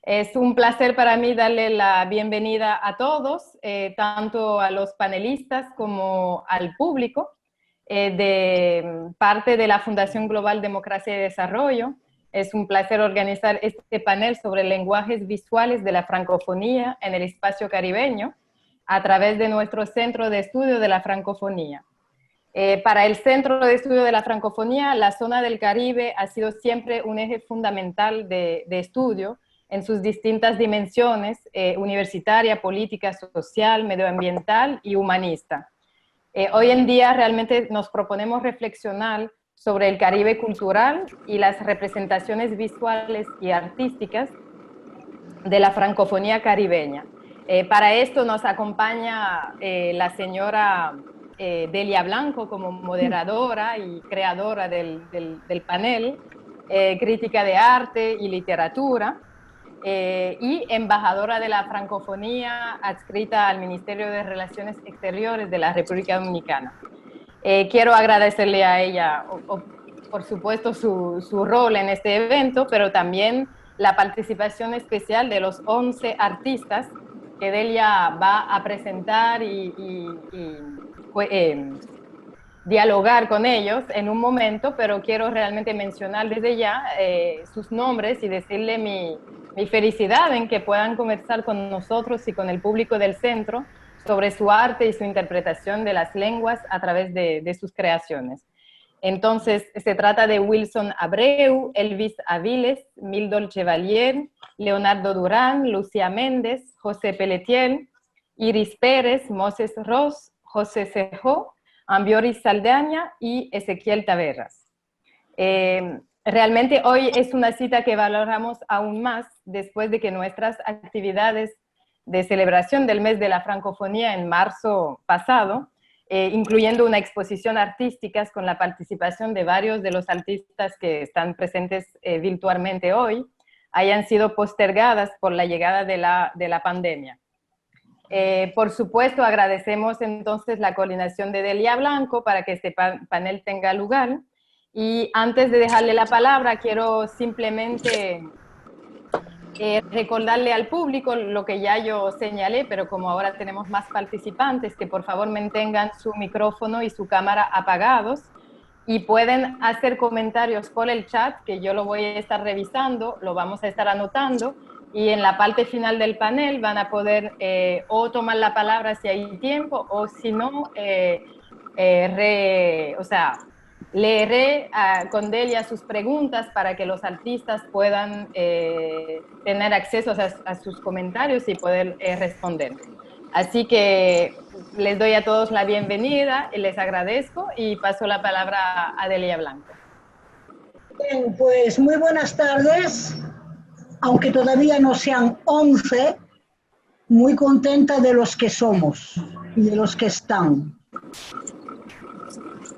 Es un placer para mí darle la bienvenida a todos, tanto a los panelistas como al público, de parte de la Fundación Global Democracia y Desarrollo. Es un placer organizar este panel sobre lenguajes visuales de la francofonía en el espacio caribeño a través de nuestro Centro de Estudio de la Francofonía. Para el Centro de Estudio de la Francofonía, la zona del Caribe ha sido siempre un eje fundamental de estudio en sus distintas dimensiones, universitaria, política, social, medioambiental y humanista. Hoy en día realmente nos proponemos reflexionar sobre el Caribe cultural y las representaciones visuales y artísticas de la francofonía caribeña. Para esto nos acompaña la señora Delia Blanco como moderadora y creadora del panel, crítica de arte y literatura, y embajadora de la francofonía adscrita al Ministerio de Relaciones Exteriores de la República Dominicana. Quiero agradecerle a ella, por supuesto, su rol en este evento, pero también la participación especial de los 11 artistas que Delia va a presentar y dialogar con ellos en un momento, pero quiero realmente mencionar desde ya sus nombres y decirle mi felicidad en que puedan conversar con nosotros y con el público del centro sobre su arte y su interpretación de las lenguas a través de sus creaciones. Entonces, se trata de Wilson Abreu, Elvis Aviles, Mildol Chevalier, Leonardo Durán, Lucía Méndez, José Pelletier, Iris Pérez, Moses Ross, José Cejó, Ambioris Saldaña y Ezequiel Taveras. Realmente hoy es una cita que valoramos aún más después de que nuestras actividades de celebración del mes de la francofonía en marzo pasado, incluyendo una exposición artística con la participación de varios de los artistas que están presentes virtualmente hoy, hayan sido postergadas por la llegada de la pandemia. Por supuesto, agradecemos entonces la coordinación de Delia Blanco para que este panel tenga lugar. Y antes de dejarle la palabra, quiero simplemente recordarle al público lo que ya yo señalé, pero como ahora tenemos más participantes, que por favor mantengan su micrófono y su cámara apagados y pueden hacer comentarios por el chat, que yo lo voy a estar revisando, lo vamos a estar anotando, y en la parte final del panel van a poder o tomar la palabra si hay tiempo, o si no, leeré con Delia sus preguntas para que los artistas puedan tener acceso a sus comentarios y poder responder. Así que les doy a todos la bienvenida y les agradezco y paso la palabra a Delia Blanco. Bien, pues muy buenas tardes, aunque todavía no sean 11, muy contenta de los que somos y de los que están,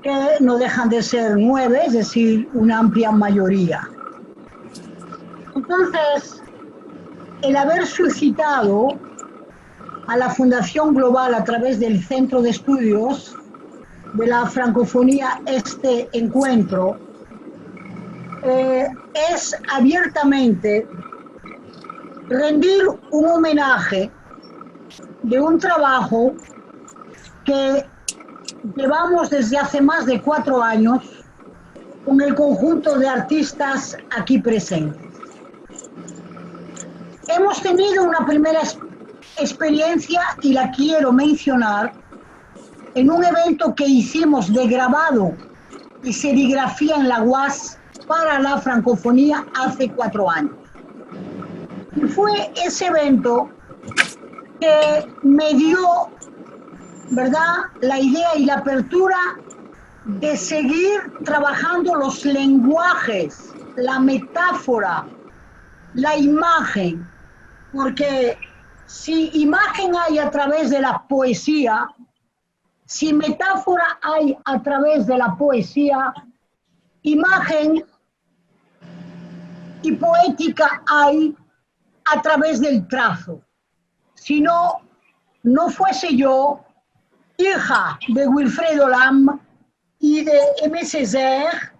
que no dejan de ser 9, es decir, una amplia mayoría. Entonces, el haber suscitado a la Fundación Global a través del Centro de Estudios de la Francofonía este encuentro es abiertamente rendir un homenaje de un trabajo que llevamos desde hace más de 4 años con el conjunto de artistas aquí presentes. Hemos tenido una primera experiencia y la quiero mencionar en un evento que hicimos de grabado y serigrafía en la UAS para la francofonía hace 4 años. Y fue ese evento que me dio, ¿verdad?, la idea y la apertura de seguir trabajando los lenguajes, la metáfora, la imagen, porque si imagen hay a través de la poesía, si metáfora hay a través de la poesía, imagen y poética hay a través del trazo. Si no, no fuese yo, hija de Wilfredo Lam y de M. Césaire,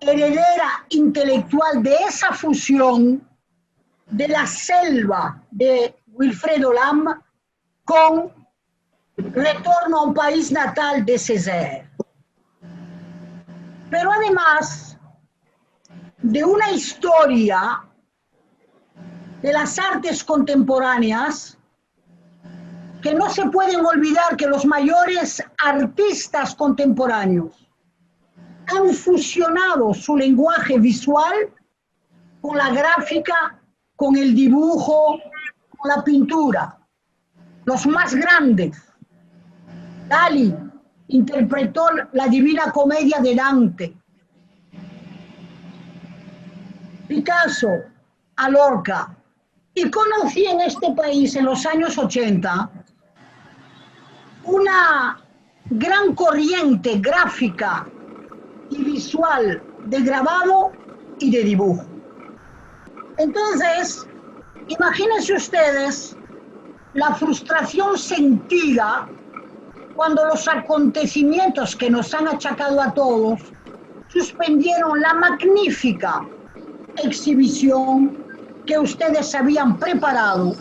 heredera intelectual de esa fusión de la selva de Wilfredo Lam con Retorno a un país natal de Césaire. Pero además de una historia de las artes contemporáneas, que no se pueden olvidar que los mayores artistas contemporáneos han fusionado su lenguaje visual con la gráfica, con el dibujo, con la pintura. Los más grandes. Dalí interpretó la Divina Comedia de Dante. Picasso a Lorca. Y conocí en este país en los años 80 una gran corriente gráfica y visual de grabado y de dibujo. Entonces, imagínense ustedes la frustración sentida cuando los acontecimientos que nos han achacado a todos suspendieron la magnífica exhibición que ustedes habían preparado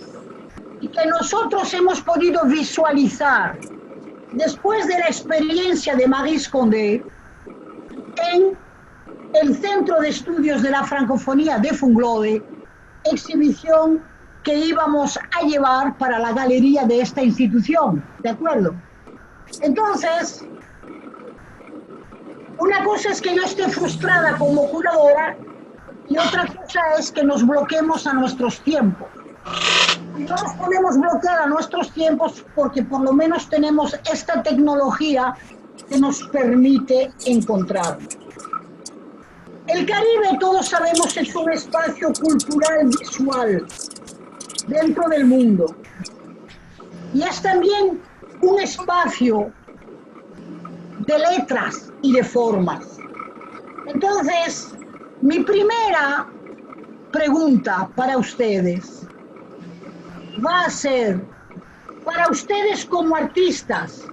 y que nosotros hemos podido visualizar después de la experiencia de Maryse Condé en el Centro de Estudios de la Francofonía de Funglode, exhibición que íbamos a llevar para la galería de esta institución, ¿de acuerdo? Entonces, una cosa es que yo esté frustrada como curadora y otra cosa es que nos bloqueemos a nuestros tiempos. Y no nos podemos bloquear a nuestros tiempos porque por lo menos tenemos esta tecnología que nos permite encontrarnos. El Caribe, todos sabemos, es un espacio cultural visual dentro del mundo. Y es también un espacio de letras y de formas. Entonces, mi primera pregunta para ustedes va a ser, para ustedes como artistas,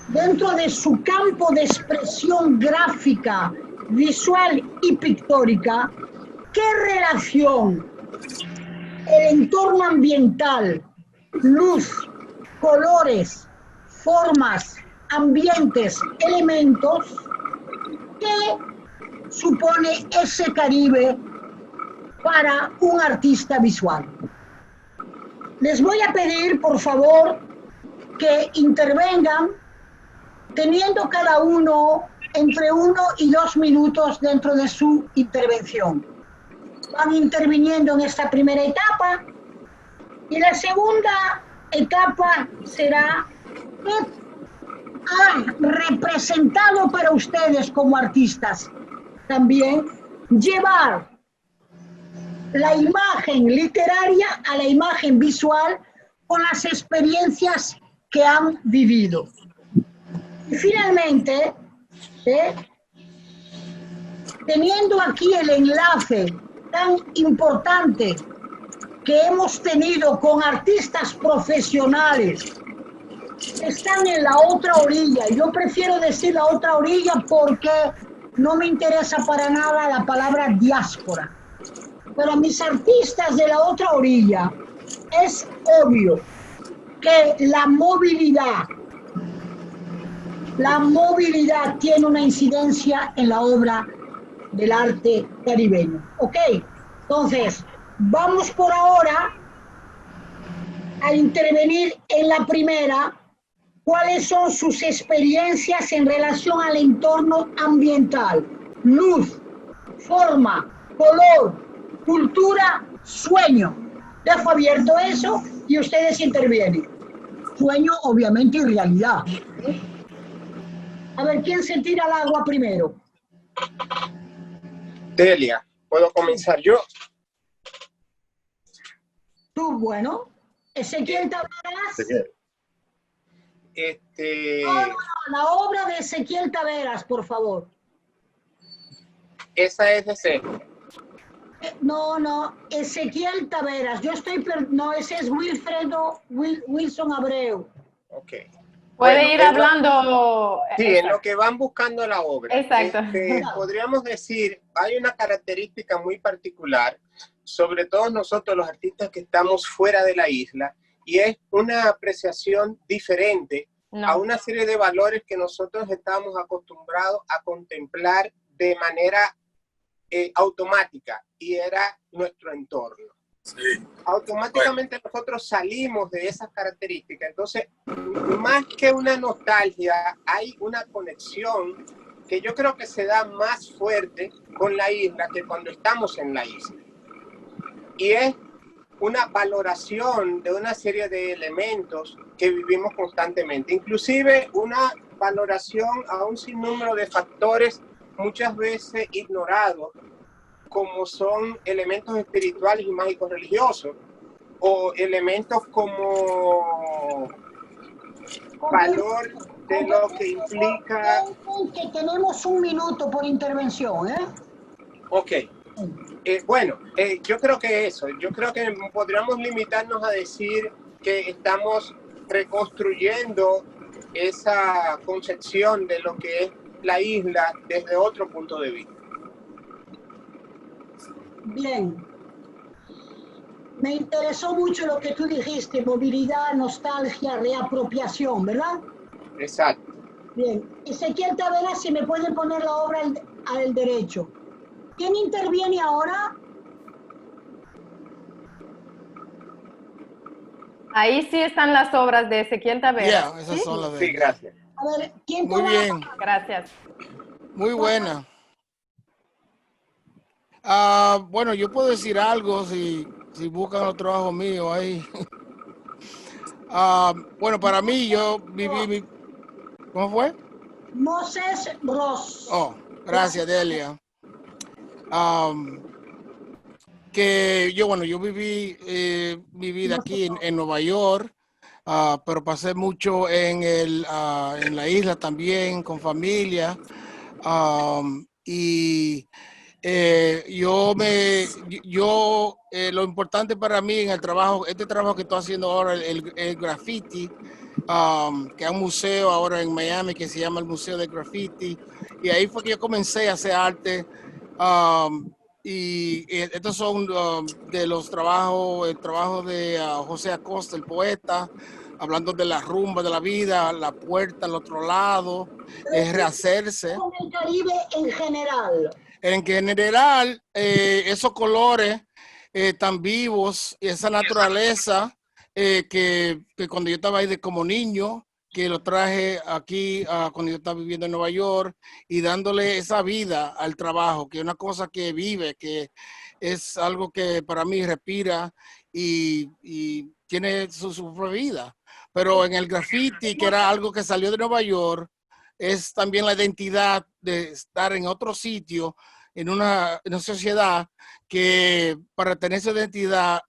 dentro de su campo de expresión gráfica, visual y pictórica, ¿qué relación el entorno ambiental, luz, colores, formas, ambientes, elementos, qué supone ese Caribe para un artista visual? Les voy a pedir, por favor, que intervengan teniendo cada uno entre 1 y 2 minutos dentro de su intervención. Van interviniendo en esta primera etapa y la segunda etapa será qué ha representado para ustedes como artistas también llevar la imagen literaria a la imagen visual con las experiencias que han vivido. Y finalmente, teniendo aquí el enlace tan importante que hemos tenido con artistas profesionales que están en la otra orilla, yo prefiero decir la otra orilla porque no me interesa para nada la palabra diáspora. Para mis artistas de la otra orilla es obvio que la movilidad tiene una incidencia en la obra del arte caribeño. ¿Ok? Entonces, vamos por ahora a intervenir en la primera. ¿Cuáles son sus experiencias en relación al entorno ambiental? Luz, forma, color, cultura, sueño. Dejo abierto eso y ustedes intervienen. Sueño, obviamente, y realidad. A ver, ¿quién se tira al agua primero? Delia, ¿puedo comenzar yo? Tú, bueno. Ezequiel Taveras. No, la obra de Ezequiel Taveras, por favor. Esa es de Sergio. No, Ezequiel Taveras. Yo estoy, no, ese es Wilson Abreu. Ok. Puede ir hablando. Sí, en lo que van buscando la obra. Exacto. Podríamos decir, hay una característica muy particular sobre todo nosotros los artistas que estamos fuera de la isla, y es una apreciación diferente a una serie de valores que nosotros estamos acostumbrados a contemplar de manera automática, y era nuestro entorno. Sí. Automáticamente nosotros salimos de esas características. Entonces, más que una nostalgia, hay una conexión que yo creo que se da más fuerte con la isla que cuando estamos en la isla. Y es una valoración de una serie de elementos que vivimos constantemente, inclusive una valoración a un sinnúmero de factores muchas veces ignorados, como son elementos espirituales y mágicos religiosos, o elementos como valor de lo que implica... Que tenemos 1 minuto por intervención, ¿eh? Ok. Bueno, yo creo que yo creo que podríamos limitarnos a decir que estamos reconstruyendo esa concepción de lo que es la isla desde otro punto de vista. Bien. Me interesó mucho lo que tú dijiste, movilidad, nostalgia, reapropiación, ¿verdad? Exacto. Bien. Ezequiel Tavera, si me puede poner la obra al derecho. ¿Quién interviene ahora? Ahí sí están las obras de Ezequiel Tavera. Esas son las de... Sí, gracias. A ver, ¿quién Muy bien. Gracias. Muy buena. Bueno, yo puedo decir algo si buscan los trabajos míos ahí. Bueno, para mí yo viví ¿Cómo fue? Moses Ross. Oh, gracias, Delia. Que yo viví mi vida aquí en Nueva York, pero pasé mucho en la isla también, con familia. Y lo importante para mí en el trabajo, este trabajo que estoy haciendo ahora, el graffiti, que hay un museo ahora en Miami que se llama el Museo de Graffiti, y ahí fue que yo comencé a hacer arte. Y estos son de los trabajos, el trabajo de José Acosta, el poeta, hablando de la rumba de la vida, la puerta al otro lado, rehacerse. Con el Caribe en general. En general, esos colores tan vivos, esa naturaleza que cuando yo estaba ahí como niño, que lo traje aquí cuando yo estaba viviendo en Nueva York, y dándole esa vida al trabajo, que es una cosa que vive, que es algo que para mí respira y tiene su propia vida. Pero en el graffiti, que era algo que salió de Nueva York, es también la identidad de estar en otro sitio, en una sociedad que para tener esa identidad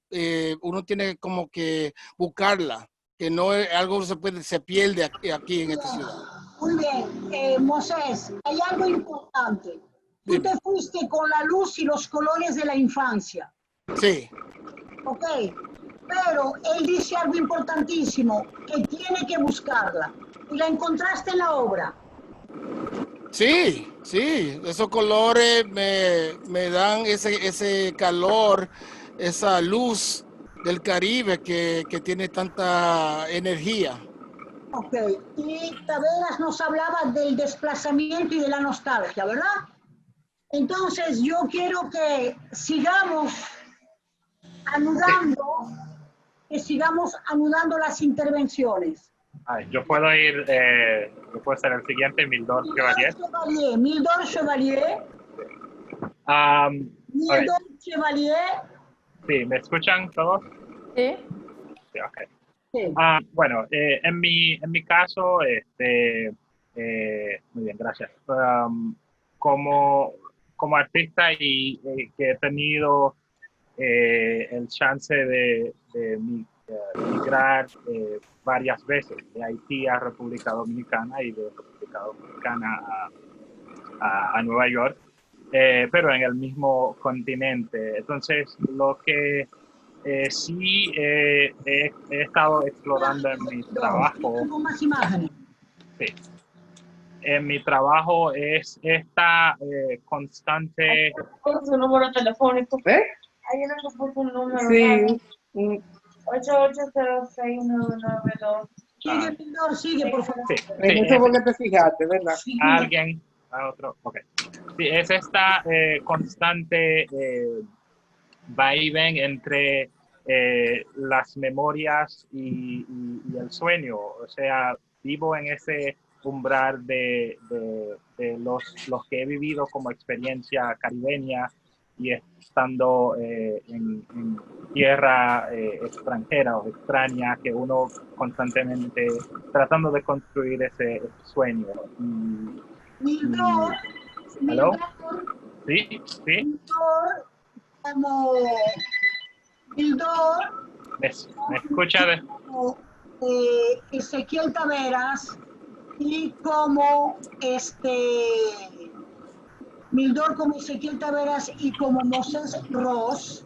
uno tiene como que buscarla, que no es algo que se pierde aquí en esta ciudad. Muy bien, Moisés, hay algo importante. Tú te fuiste con la luz y los colores de la infancia. Sí. Ok, pero él dice algo importantísimo, que tiene que buscarla. ¿Y la encontraste en la obra? Sí, esos colores me dan ese calor, esa luz del Caribe que tiene tanta energía. Ok, y Taveras nos hablaba del desplazamiento y de la nostalgia, ¿verdad? Entonces yo quiero que sigamos anudando las intervenciones. Yo puedo ser el siguiente, Mildor Chevalier. Mildor Chevalier. Mildor Chevalier. Sí, ¿me escuchan todos? Sí. Sí, ok. Sí. Bueno, en mi caso, muy bien, gracias. Como artista y que he tenido el chance de migrar varias veces de Haití a República Dominicana y de República Dominicana a Nueva York, pero en el mismo continente. Entonces, lo que sí he estado explorando en mi trabajo. Más imágenes. Sí. En mi trabajo es esta constante. Su número telefónico. Hay uno que puso un número. Sí. 880692. Sigue, Mindor, sigue, por favor. Sí, En eso fue que te fijaste, ¿verdad? Sí. alguien, a otro, ok. Sí, es esta constante va y ven entre las memorias y el sueño. O sea, vivo en ese umbral de los que he vivido como experiencia caribeña y estando en tierra extranjera o extraña, que uno constantemente tratando de construir ese sueño. Mindor, ¿Aló? Mindor, Sí, sí. Mindor, como Mindor, ¿Me escucha? como Ezequiel Taveras y como Mildor, como Ezequiel Taveras y como Moses Ross,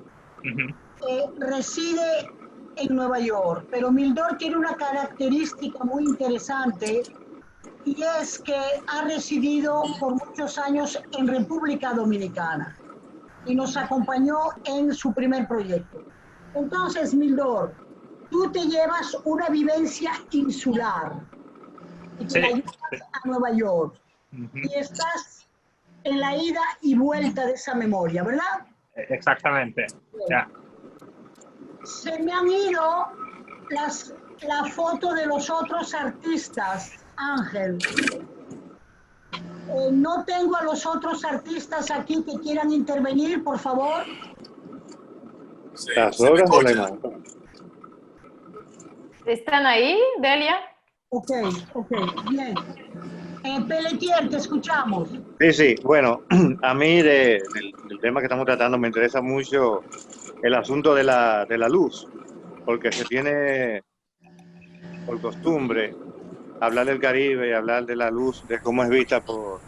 reside en Nueva York, pero Mildor tiene una característica muy interesante y es que ha residido por muchos años en República Dominicana y nos acompañó en su primer proyecto. Entonces, Mildor, tú te llevas una vivencia insular y te la llevas a Nueva York y estás en la ida y vuelta de esa memoria, ¿verdad? Exactamente. Ya. Se me han ido la foto de los otros artistas, Ángel. No tengo a los otros artistas aquí que quieran intervenir, por favor. Sí, Las obras o la imagen. ¿Están ahí, Delia? Ok, bien. Pelletier, te escuchamos. Sí, sí, bueno, a mí del tema que estamos tratando me interesa mucho el asunto de la luz, porque se tiene por costumbre hablar del Caribe y hablar de la luz, de cómo es vista por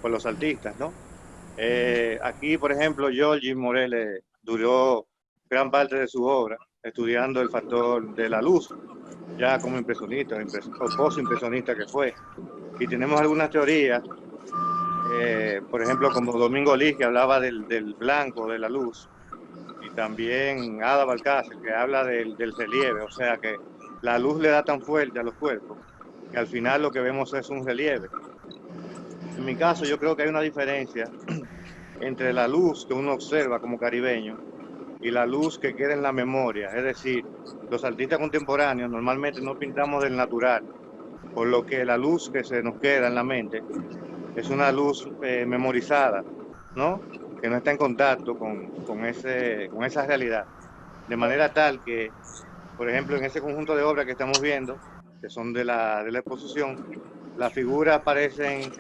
los artistas, ¿no? Aquí, por ejemplo, Giorgi Morelle duró gran parte de su obra estudiando el factor de la luz, ya como impresionista o post-impresionista que fue. Y tenemos algunas teorías, por ejemplo, como Domingo Liz, que hablaba del blanco, de la luz, y también Ada Balcácer, que habla del relieve, o sea que la luz le da tan fuerte a los cuerpos que al final lo que vemos es un relieve. En mi caso, yo creo que hay una diferencia entre la luz que uno observa como caribeño y la luz que queda en la memoria. Es decir, los artistas contemporáneos normalmente no pintamos del natural, por lo que la luz que se nos queda en la mente es una luz memorizada, ¿no? Que no está en contacto con esa realidad. De manera tal que, por ejemplo, en ese conjunto de obras que estamos viendo, que son de la exposición, las figuras parecen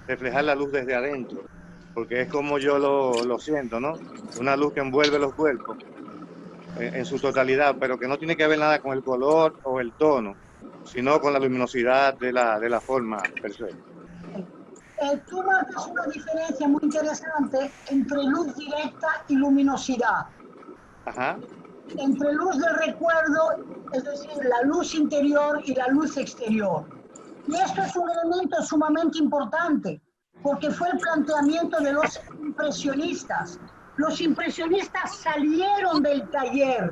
reflejar la luz desde adentro, porque es como yo lo siento, ¿no? Una luz que envuelve los cuerpos en su totalidad, pero que no tiene que ver nada con el color o el tono, sino con la luminosidad de la forma per se. Tú marcas una diferencia muy interesante entre luz directa y luminosidad. Ajá. Entre luz del recuerdo, es decir, la luz interior y la luz exterior. Y esto es un elemento sumamente importante, porque fue el planteamiento de los impresionistas. Los impresionistas salieron del taller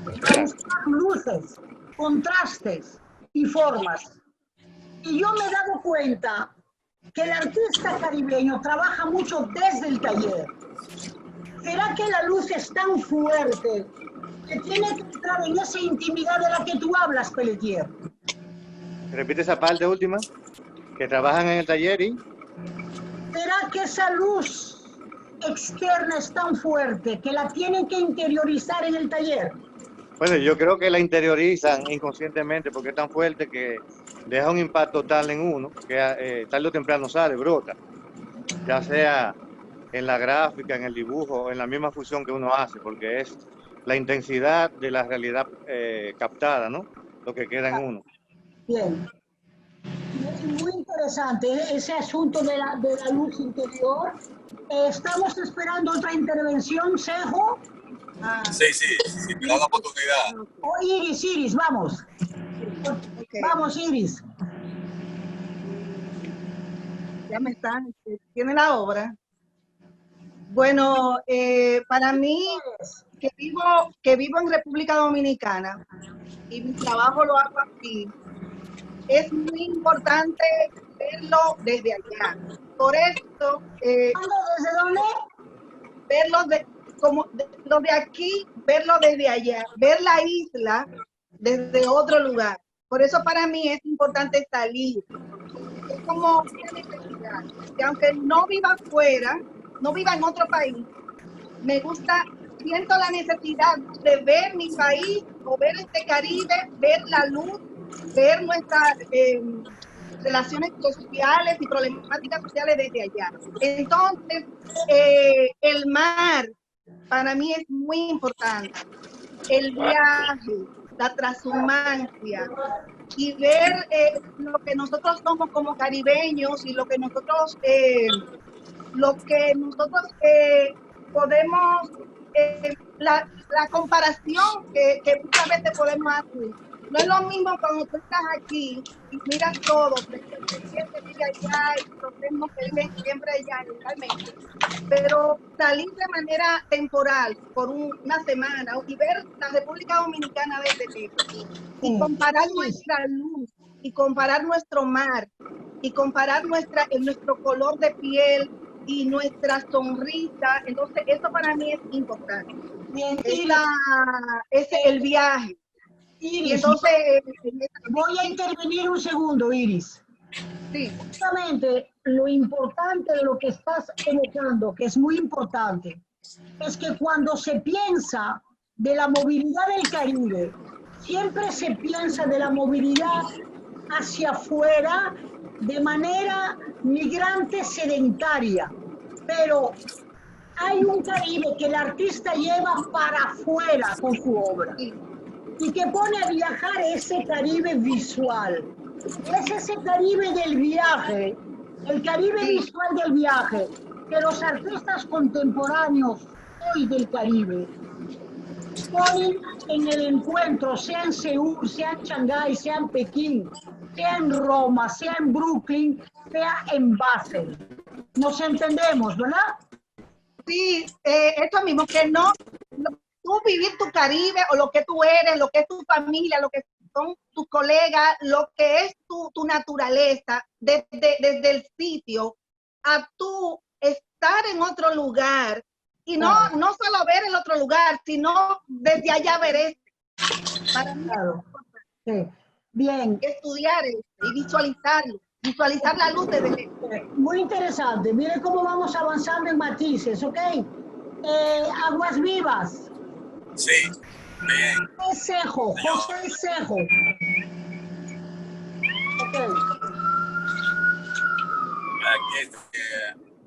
a buscar luces, contrastes y formas. Y yo me he dado cuenta que el artista caribeño trabaja mucho desde el taller. ¿Será que la luz es tan fuerte que tiene que entrar en esa intimidad de la que tú hablas, Pelletier? Repite esa parte última, que trabajan en el taller y... ¿Será que esa luz externa es tan fuerte que la tienen que interiorizar en el taller? Bueno, yo creo que la interiorizan inconscientemente porque es tan fuerte que deja un impacto tal en uno que tarde o temprano sale, brota, ya sea en la gráfica, en el dibujo, en la misma función que uno hace, porque es la intensidad de la realidad captada, ¿no? Lo que queda en uno. Bien. Muy interesante ese asunto de la luz interior. Estamos esperando otra intervención, Sejo. Sí, si me da la oportunidad. Iris, vamos. Okay. Vamos, Iris. Ya me están. ¿Tiene la obra? Bueno, para mí, que vivo en República Dominicana y mi trabajo lo hago aquí, es muy importante verlo desde allá. Por eso, ¿Desde dónde? lo de aquí, verlo desde allá, ver la isla desde otro lugar. Por eso para mí es importante salir. Es como una necesidad, que aunque no viva afuera, no viva en otro país, me gusta, siento la necesidad de ver mi país o ver este Caribe, ver la luz, ver nuestras relaciones sociales y problemáticas sociales desde allá. Entonces, el mar para mí es muy importante. El viaje, la transhumancia y ver lo que nosotros somos como caribeños y lo que nosotros podemos, la comparación que muchas veces podemos hacer. No es lo mismo cuando tú estás aquí y miras todo, el presidente vive allá y los mismos que viven siempre allá legalmente, pero salir de manera temporal por una semana y ver la República Dominicana desde lejos y comparar nuestra luz y comparar nuestro mar y comparar nuestro color de piel y nuestra sonrisa. Entonces, eso para mí es importante. Bien, es el viaje. Iris, y entonces, voy a intervenir un segundo, Iris. Sí. Justamente lo importante de lo que estás evocando, que es muy importante, es que cuando se piensa de la movilidad del Caribe, siempre se piensa de la movilidad hacia afuera de manera migrante sedentaria, pero hay un Caribe que el artista lleva para afuera con su obra y que pone a viajar ese Caribe visual. Es ese Caribe del viaje, el Caribe visual del viaje, que los artistas contemporáneos hoy del Caribe ponen en el encuentro, sea en Seúl, sea en Shanghái, sea en Pekín, sea en Roma, sea en Brooklyn, sea en Basel. Nos entendemos, ¿verdad? Sí, esto mismo, que no, tú vivir tu Caribe o lo que tú eres, lo que es tu familia, lo que son tus colegas, lo que es tu naturaleza, desde el sitio a tú estar en otro lugar y no solo ver el otro lugar, sino desde allá ver este. Para mí sí. Bien. Estudiar y visualizarlo, visualizar la luz desde muy interesante. Miren cómo vamos avanzando en matices, ¿ok? Aguas Vivas. Sí. Bien. José Cejo. Ok. Aquí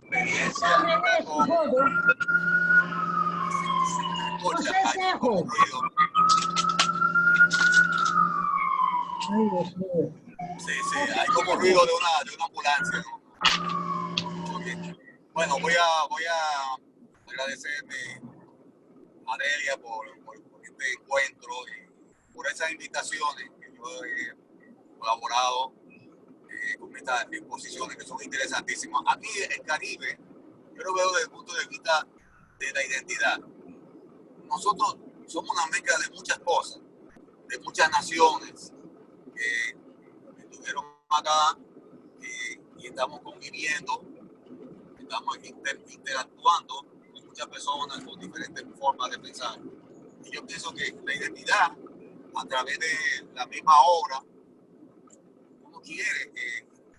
experiencia. José Cejo. Ay, Dios mío. Sí, hay como ruido de una ambulancia, ¿no? Bueno, voy a agradecerte a Delia por este encuentro y por esas invitaciones que yo he colaborado con estas exposiciones que son interesantísimas. Aquí el Caribe, yo lo veo desde el punto de vista de la identidad. Nosotros somos una mezcla de muchas cosas, de muchas naciones que estuvieron acá y estamos conviviendo, estamos interactuando con muchas personas con diferentes formas de pensar. Y yo pienso que la identidad, a través de la misma obra, uno quiere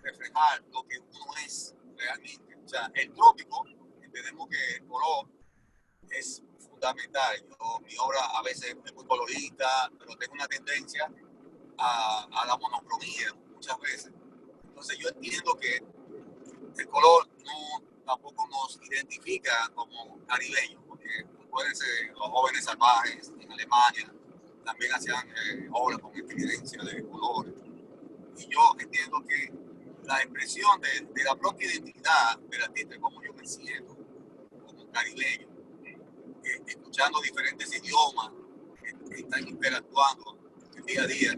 reflejar lo que uno es realmente. O sea, el trópico, entendemos que el color es fundamental. Mi obra a veces es muy colorista, pero tengo una tendencia a la monocromía muchas veces. Entonces yo entiendo que el color tampoco nos identifica como caribeños, porque pueden ser los jóvenes salvajes en Alemania, también hacían obras con experiencia de colores. Y yo entiendo que la expresión de la propia identidad del artista, como yo me siento como caribeño, escuchando diferentes idiomas que están interactuando el día a día,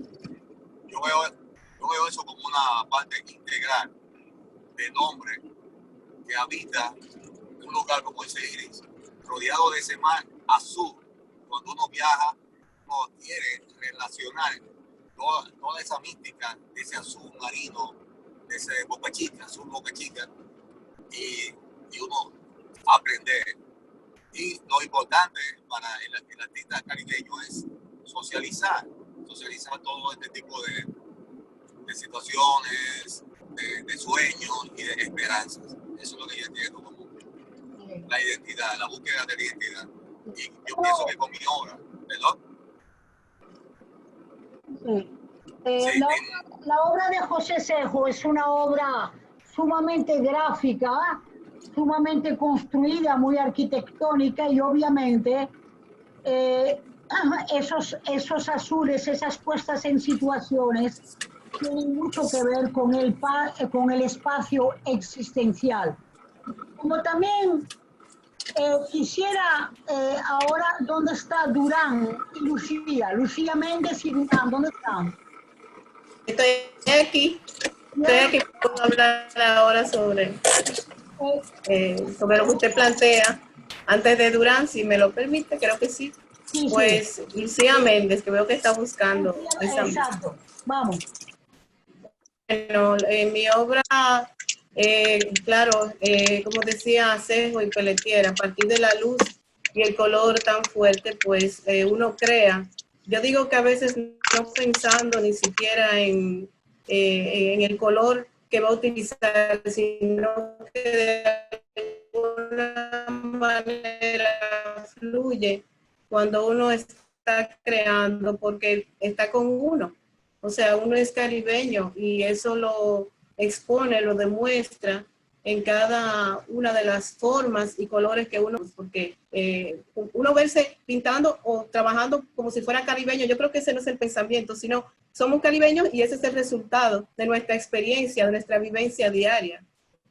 yo veo eso como una parte integral del hombre que habita un lugar como ese Iris, rodeado de ese mar azul. Cuando uno viaja, uno quiere relacionar toda esa mística de ese azul marino, de ese Boca Chica, azul Boca Chica, y uno aprender. Y lo importante para el artista caribeño es socializar todo este tipo de situaciones, de sueños y de esperanzas. Eso es lo que yo entiendo como la identidad, la búsqueda de la identidad. Y yo pienso que con mi obra, ¿perdón? Sí. La obra de José Cejo es una obra sumamente gráfica, sumamente construida, muy arquitectónica y obviamente esos azules, esas puestas en situaciones tienen mucho que ver con el espacio existencial. Como también quisiera ahora, ¿dónde está Durán y Lucía? Lucía Méndez y Durán, ¿dónde están? Estoy aquí. Puedo hablar ahora sobre lo que usted plantea. Antes de Durán, si me lo permite, creo que sí. Pues Lucía Méndez, que veo que está buscando. Exacto, vamos. Bueno, en mi obra, claro, como decía Cejo y Pelletier, a partir de la luz y el color tan fuerte, pues uno crea. Yo digo que a veces no pensando ni siquiera en el color que va a utilizar, sino que de alguna manera fluye cuando uno está creando, porque está con uno. O sea, uno es caribeño y eso lo expone, lo demuestra en cada una de las formas y colores que uno, porque uno verse pintando o trabajando como si fuera caribeño, yo creo que ese no es el pensamiento, sino somos caribeños y ese es el resultado de nuestra experiencia, de nuestra vivencia diaria,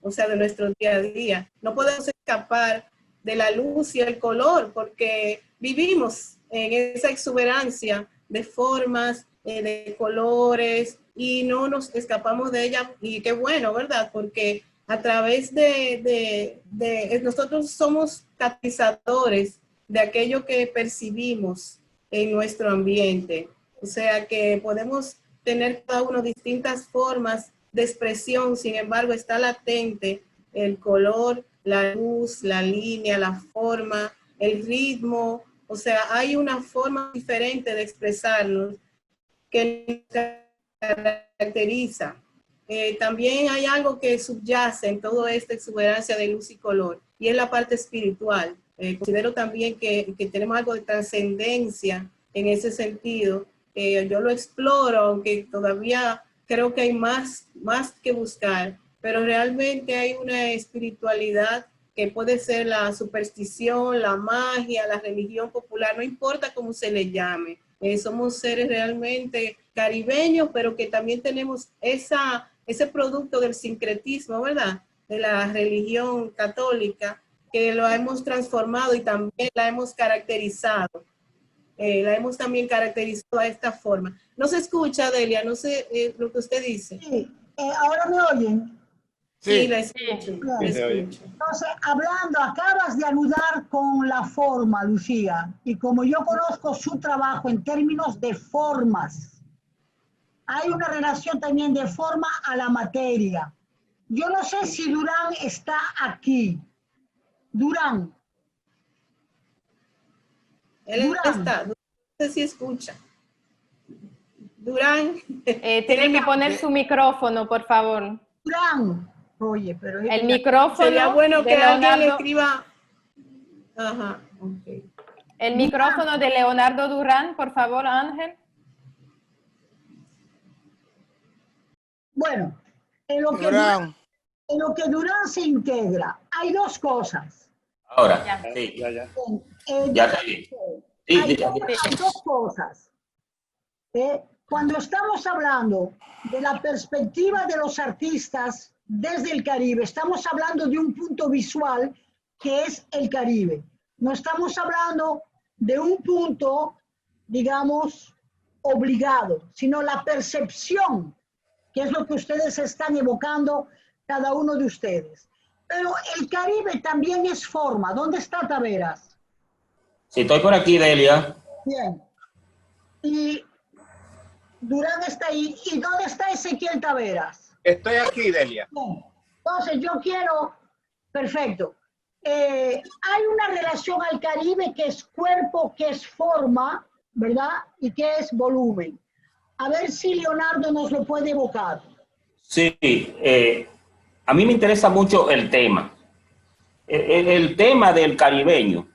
o sea, de nuestro día a día. No podemos escapar de la luz y el color porque vivimos en esa exuberancia de formas, de colores, y no nos escapamos de ella, y qué bueno, ¿verdad? Porque a través de nosotros somos catalizadores de aquello que percibimos en nuestro ambiente. O sea que podemos tener cada uno distintas formas de expresión, sin embargo está latente el color, la luz, la línea, la forma, el ritmo. O sea, hay una forma diferente de expresarnos que nos caracteriza. También hay algo que subyace en toda esta exuberancia de luz y color, y es la parte espiritual. Considero también que tenemos algo de trascendencia en ese sentido. Yo lo exploro, aunque todavía creo que hay más que buscar, pero realmente hay una espiritualidad que puede ser la superstición, la magia, la religión popular, no importa cómo se le llame. Somos seres realmente caribeños, pero que también tenemos ese producto del sincretismo, ¿verdad? De la religión católica, que lo hemos transformado y también la hemos caracterizado. La hemos también caracterizado a esta forma. No se escucha, Delia, no sé lo que usted dice. Sí, ahora me oyen. Sí, la escucho. La escucho. Entonces, hablando, acabas de anudar con la forma, Lucía, y como yo conozco su trabajo en términos de formas, hay una relación también de forma a la materia. Yo no sé si Durán está aquí. Durán. Él está, no sé si escucha. Durán. Tiene que poner su micrófono, por favor. Durán. Oye, pero el micrófono. Sería bueno que alguien le escriba. Ajá, okay. El micrófono de Leonardo Durán, por favor, Ángel. Bueno, en lo que Durán se integra, hay dos cosas. Ahora, sí. Ya sí. Hay dos cosas. Cuando estamos hablando de la perspectiva de los artistas desde el Caribe, estamos hablando de un punto visual que es el Caribe. No estamos hablando de un punto, digamos, obligado, sino la percepción, que es lo que ustedes están evocando, cada uno de ustedes. Pero el Caribe también es forma. ¿Dónde está Taveras? Sí, estoy por aquí, Delia. Bien. Y Durán está ahí. ¿Y dónde está Ezequiel Taveras? Estoy aquí, Delia. Bien. Entonces, yo quiero... Perfecto. Hay una relación al Caribe que es cuerpo, que es forma, ¿verdad? Y que es volumen. A ver si Leonardo nos lo puede evocar. Sí, a mí me interesa mucho el tema. El tema del caribeño.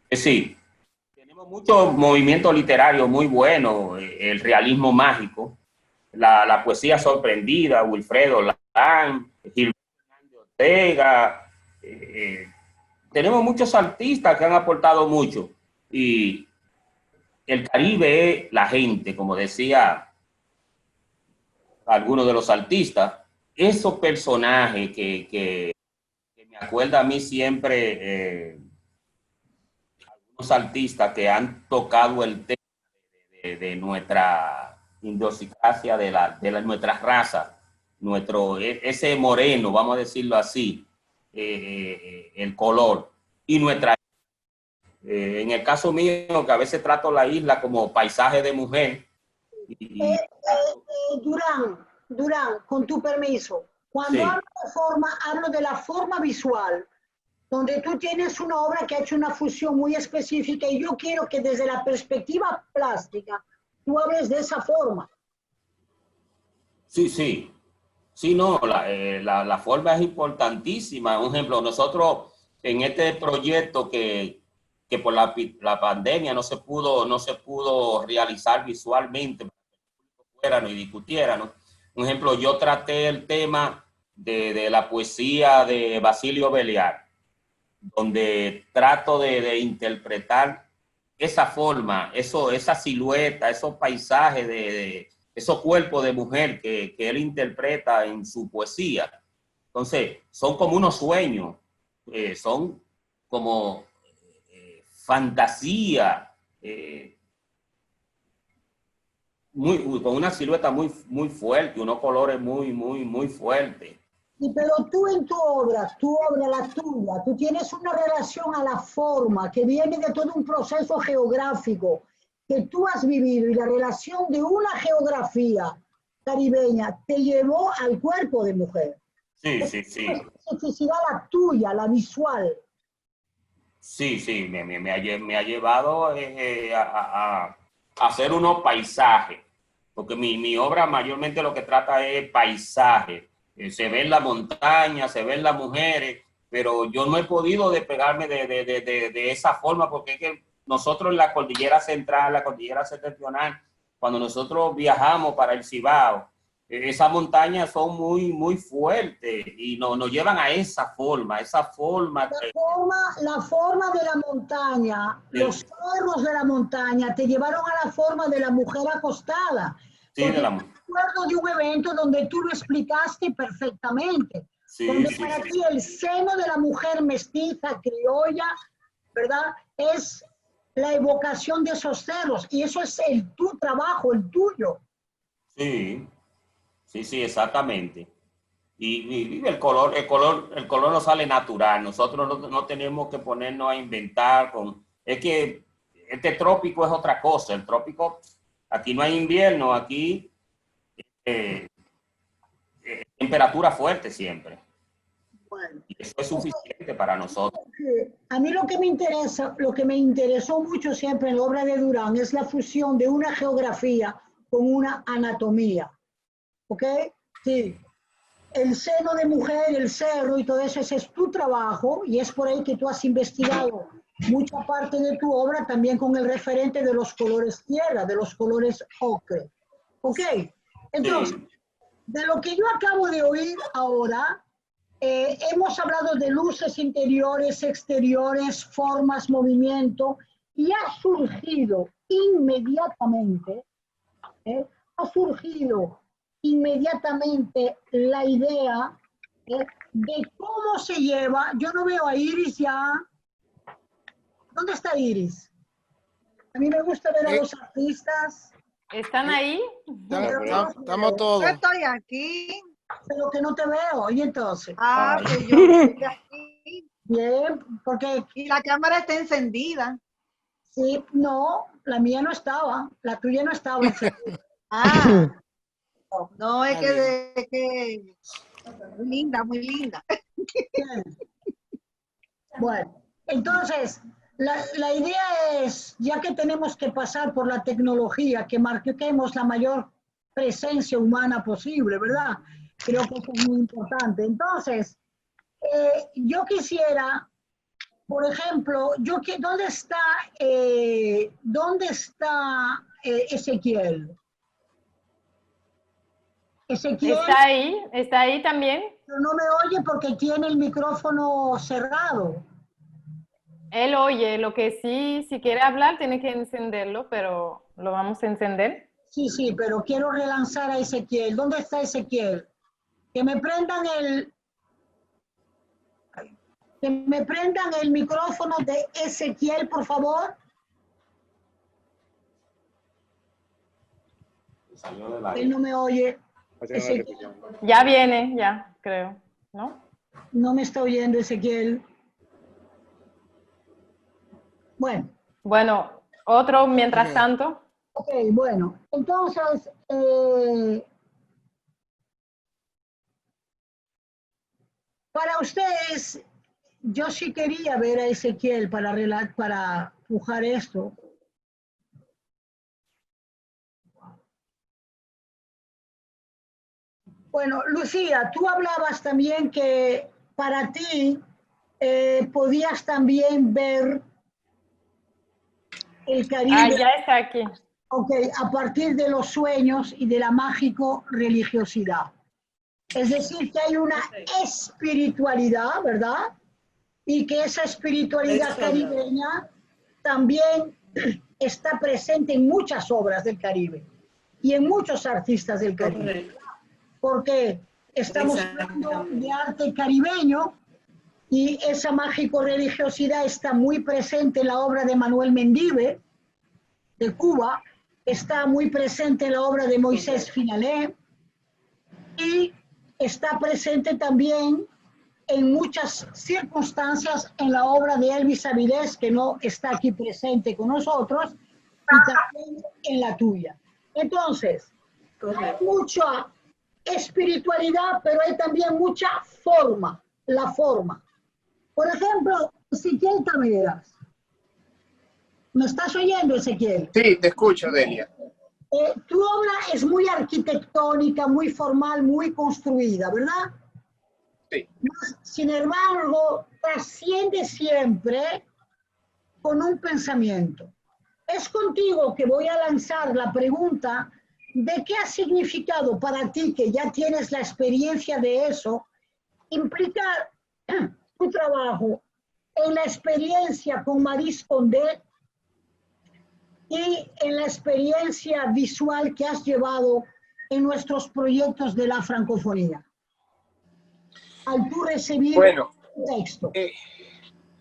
Sí, tenemos muchos movimientos literarios muy buenos, el realismo mágico, la poesía sorprendida, Wilfredo Lán, Gilberto Ortega. Tenemos muchos artistas que han aportado mucho. Y el Caribe es la gente, como decía algunos de los artistas, esos personajes que me acuerda a mí siempre, algunos artistas que han tocado el tema de nuestra idiosincrasia, de nuestra raza, ese moreno, vamos a decirlo así, el color, y nuestra... en el caso mío, que a veces trato la isla como paisaje de mujer. Durán, con tu permiso, cuando Sí. hablo de la forma visual, donde tú tienes una obra que ha hecho una fusión muy específica y yo quiero que desde la perspectiva plástica tú hables de esa forma. Sí, sí. Sí, no, la forma es importantísima. Un ejemplo, nosotros en este proyecto que por la pandemia no se pudo realizar visualmente, fuéramos y discutiéramos. Un ejemplo, yo traté el tema de la poesía de Basilio Béliard, donde trato de interpretar esa forma, esa silueta, esos paisajes, esos cuerpos de mujer que él interpreta en su poesía. Entonces, son como unos sueños, son como fantasía, con una silueta muy fuerte, unos colores muy fuertes. Pero tú en tu obra, la tuya, tú tienes una relación a la forma que viene de todo un proceso geográfico que tú has vivido y la relación de una geografía caribeña te llevó al cuerpo de mujer. Sí. Es una especificidad la tuya, la visual. Sí, me ha llevado a hacer unos paisajes, porque mi obra mayormente lo que trata es paisaje. Se ven las montañas, se ven las mujeres, pero yo no he podido despegarme de esa forma, porque es que nosotros en la cordillera central, la cordillera septentrional, cuando nosotros viajamos para el Cibao, esas montañas son muy fuertes y nos llevan a esa forma. La forma de la montaña, sí. Los cerros de la montaña te llevaron a la forma de la mujer acostada. Sí, de la mujer. Recuerdo de un evento donde tú lo explicaste perfectamente. Sí, donde para ti el seno de la mujer mestiza, criolla, ¿verdad? Es la evocación de esos cerros y eso es tu trabajo, el tuyo. Sí, exactamente. Y el color no sale natural. Nosotros no tenemos que ponernos a inventar. Es que este trópico es otra cosa. El trópico, aquí no hay invierno, aquí temperatura fuerte siempre. Bueno, y eso es suficiente para nosotros. A mí lo que me interesó mucho siempre en la obra de Durán es la fusión de una geografía con una anatomía. ¿Ok? Sí. El seno de mujer, el cerro y todo eso, ese es tu trabajo y es por ahí que tú has investigado mucha parte de tu obra también con el referente de los colores tierra, de los colores ocre. ¿Ok? Entonces, de lo que yo acabo de oír ahora, hemos hablado de luces interiores, exteriores, formas, movimiento, y ha surgido inmediatamente la idea de cómo se lleva. Yo no veo a Iris ya. ¿Dónde está Iris? A mí me gusta ver a los artistas. ¿Están ahí? Estamos todos. Yo estoy aquí. Pero que no te veo, y entonces. Ah, pues yo estoy aquí. Bien, porque... Y la cámara está encendida. Sí, no, la mía no estaba, la tuya no estaba encendida. Ah, no, es que muy linda, muy linda. Bien. Bueno, entonces, la idea es, ya que tenemos que pasar por la tecnología, que marquemos la mayor presencia humana posible, ¿verdad? Creo que eso es muy importante. Entonces, yo quisiera, por ejemplo, ¿dónde está Ezequiel? Ezequiel. Está ahí también. Pero no me oye porque tiene el micrófono cerrado. Él oye, lo que sí, si quiere hablar, tiene que encenderlo, pero lo vamos a encender. Sí, sí, pero quiero relanzar a Ezequiel. ¿Dónde está Ezequiel? Que me prendan el micrófono de Ezequiel, por favor. Él no me oye. Ezequiel. Ya viene, ya, creo, ¿no? No me está oyendo Ezequiel. Bueno, otro mientras tanto. Ok, bueno, entonces, para ustedes, yo sí quería ver a Ezequiel para pujar esto. Bueno, Lucía, tú hablabas también que para ti podías también ver el Caribe. Ah, ya está aquí. Ok, a partir de los sueños y de la mágico religiosidad. Es decir, que hay una espiritualidad, ¿verdad? Y que esa espiritualidad caribeña también está presente en muchas obras del Caribe y en muchos artistas del Caribe. Porque estamos hablando de arte caribeño y esa mágico-religiosidad está muy presente en la obra de Manuel Mendive, de Cuba, está muy presente en la obra de Moisés Finalé y está presente también en muchas circunstancias en la obra de Elvis Avilés, que no está aquí presente con nosotros, y también en la tuya. Entonces, hay mucha espiritualidad, pero hay también mucha forma, la forma. Por ejemplo, Ezequiel Taveras. ¿Me estás oyendo, Ezequiel? Sí, te escucho, Delia. Tu obra es muy arquitectónica, muy formal, muy construida, ¿verdad? Sí. Sin embargo, trasciende siempre con un pensamiento. Es contigo que voy a lanzar la pregunta de qué ha significado para ti, que ya tienes la experiencia de eso, implicar tu trabajo en la experiencia con Maryse Condé y en la experiencia visual que has llevado en nuestros proyectos de la francofonía. Al tú recibir un texto.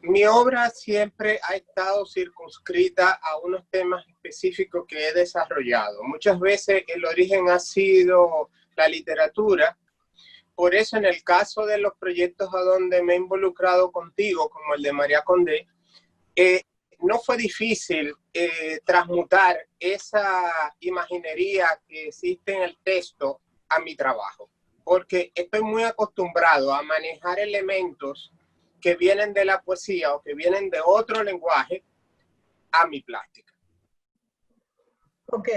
Mi obra siempre ha estado circunscrita a unos temas específicos que he desarrollado. Muchas veces el origen ha sido la literatura. Por eso en el caso de los proyectos a donde me he involucrado contigo, como el de María Condé, no fue difícil transmutar esa imaginería que existe en el texto a mi trabajo, porque estoy muy acostumbrado a manejar elementos que vienen de la poesía o que vienen de otro lenguaje a mi plástica. Ok,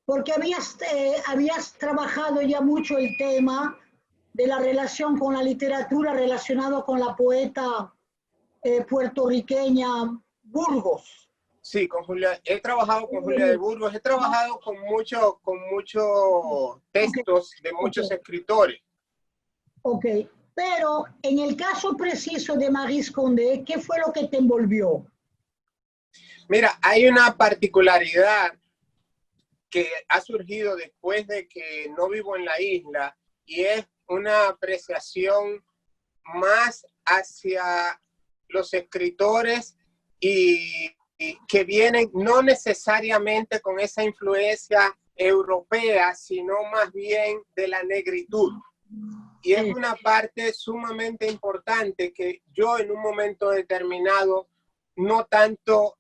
porque habías trabajado ya mucho el tema de la relación con la literatura relacionado con la poeta puertorriqueña Burgos. Sí, con Julia, he trabajado con Julia de Burgos, he trabajado con muchos textos de muchos escritores. Ok, pero en el caso preciso de Maryse Condé, ¿qué fue lo que te envolvió? Mira, hay una particularidad que ha surgido después de que no vivo en la isla y es una apreciación más hacia los escritores y que vienen no necesariamente con esa influencia europea, sino más bien de la negritud. Y es una parte sumamente importante que yo en un momento determinado no tanto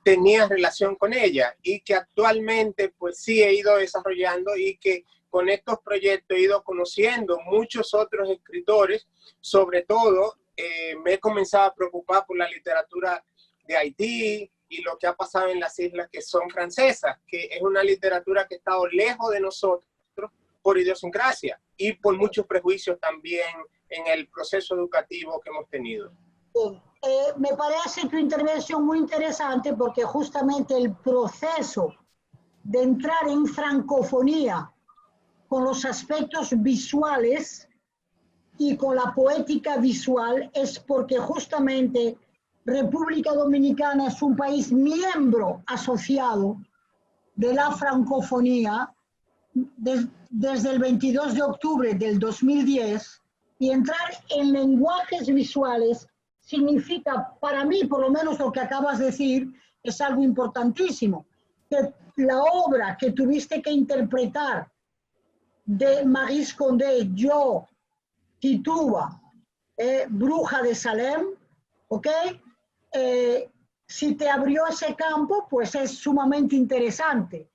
tenía relación con ella y que actualmente pues sí he ido desarrollando y que con estos proyectos he ido conociendo muchos otros escritores, sobre todo me he comenzado a preocupar por la literatura de Haití y lo que ha pasado en las islas que son francesas, que es una literatura que ha estado lejos de nosotros por idiosincrasia y por muchos prejuicios también en el proceso educativo que hemos tenido. Me parece tu intervención muy interesante porque justamente el proceso de entrar en francofonía con los aspectos visuales y con la poética visual es porque justamente República Dominicana es un país miembro asociado de la francofonía desde el 22 de octubre del 2010 y entrar en lenguajes visuales significa, para mí, por lo menos lo que acabas de decir, es algo importantísimo. Que la obra que tuviste que interpretar de Maryse Condé, Yo, Tituba, Bruja de Salem, ¿ok? Si te abrió ese campo, pues es sumamente interesante.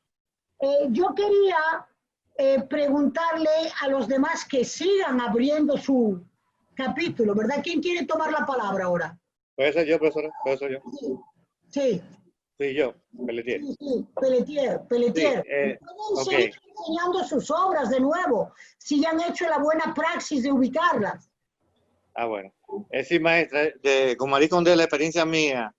Yo quería preguntarle a los demás que sigan abriendo su capítulo, ¿verdad? ¿Quién quiere tomar la palabra ahora? Puede ser yo, profesora, puede ser yo. Sí. Sí, yo, Pelletier. Sí, Pelletier. Sí, Pueden seguir enseñando sus obras de nuevo, si ya han hecho la buena praxis de ubicarlas. Ah, bueno. Sí, maestra, con Maryse Condé la experiencia mía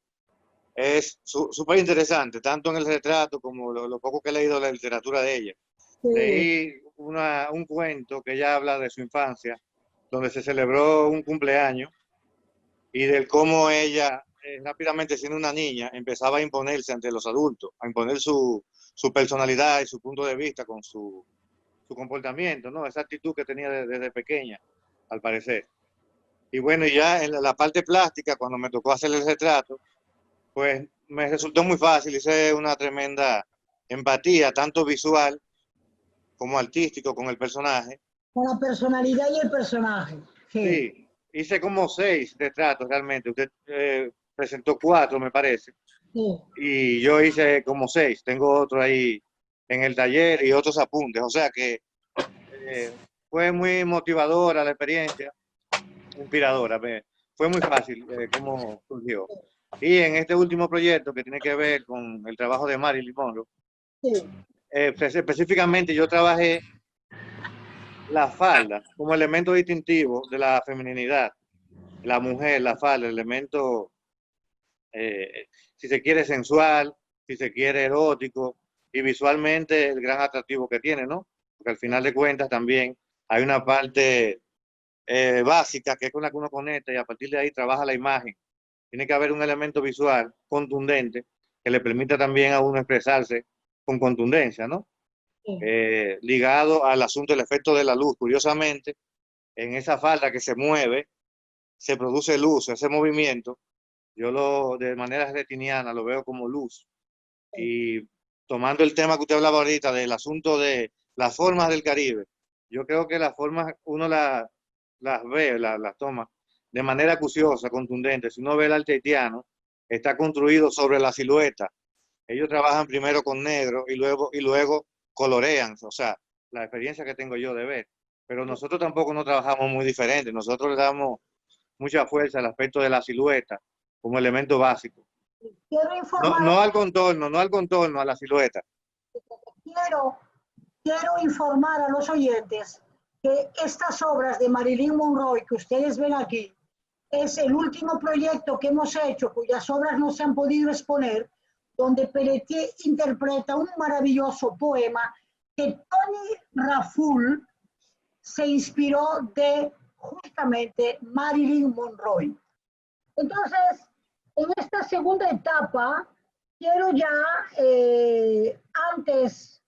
es súper interesante, tanto en el retrato como lo poco que he leído de la literatura de ella. Sí. Leí un cuento que ella habla de su infancia, donde se celebró un cumpleaños y del cómo ella, rápidamente siendo una niña, empezaba a imponerse ante los adultos, a imponer su personalidad y su punto de vista con su comportamiento, ¿no? Esa actitud que tenía desde pequeña, al parecer. Y bueno, ya en la parte plástica, cuando me tocó hacer el retrato, pues me resultó muy fácil, hice una tremenda empatía, tanto visual como artístico con el personaje. Con la personalidad y el personaje. Sí, hice como 6 retratos realmente. Usted presentó 4, me parece. Sí. Y yo hice como 6. Tengo otro ahí en el taller y otros apuntes. O sea que fue muy motivadora la experiencia, inspiradora. Fue muy fácil cómo surgió. Y en este último proyecto que tiene que ver con el trabajo de Marilyn Monroe, específicamente yo trabajé la falda como elemento distintivo de la feminidad, la mujer, la falda, elemento, si se quiere, sensual, si se quiere, erótico, y visualmente el gran atractivo que tiene, ¿no? Porque al final de cuentas también hay una parte básica que es con la que uno conecta y a partir de ahí trabaja la imagen. Tiene que haber un elemento visual contundente que le permita también a uno expresarse con contundencia, ¿no? Ligado al asunto del efecto de la luz. Curiosamente, en esa falda que se mueve, se produce luz, ese movimiento, yo de manera retiniana lo veo como luz. Y tomando el tema que usted hablaba ahorita del asunto de las formas del Caribe, yo creo que las formas uno las ve, las toma de manera acuciosa, contundente. Si uno ve el arte haitiano, está construido sobre la silueta. Ellos trabajan primero con negro y luego colorean, o sea, la experiencia que tengo yo de ver. Pero nosotros tampoco no trabajamos muy diferente. Nosotros le damos mucha fuerza al aspecto de la silueta como elemento básico. No al contorno, a la silueta. Quiero informar a los oyentes que estas obras de Marilyn Monroe que ustedes ven aquí es el último proyecto que hemos hecho, cuyas obras no se han podido exponer, donde Pelletier interpreta un maravilloso poema que Tony Raful se inspiró de justamente Marilyn Monroe. Entonces, en esta segunda etapa, quiero ya, antes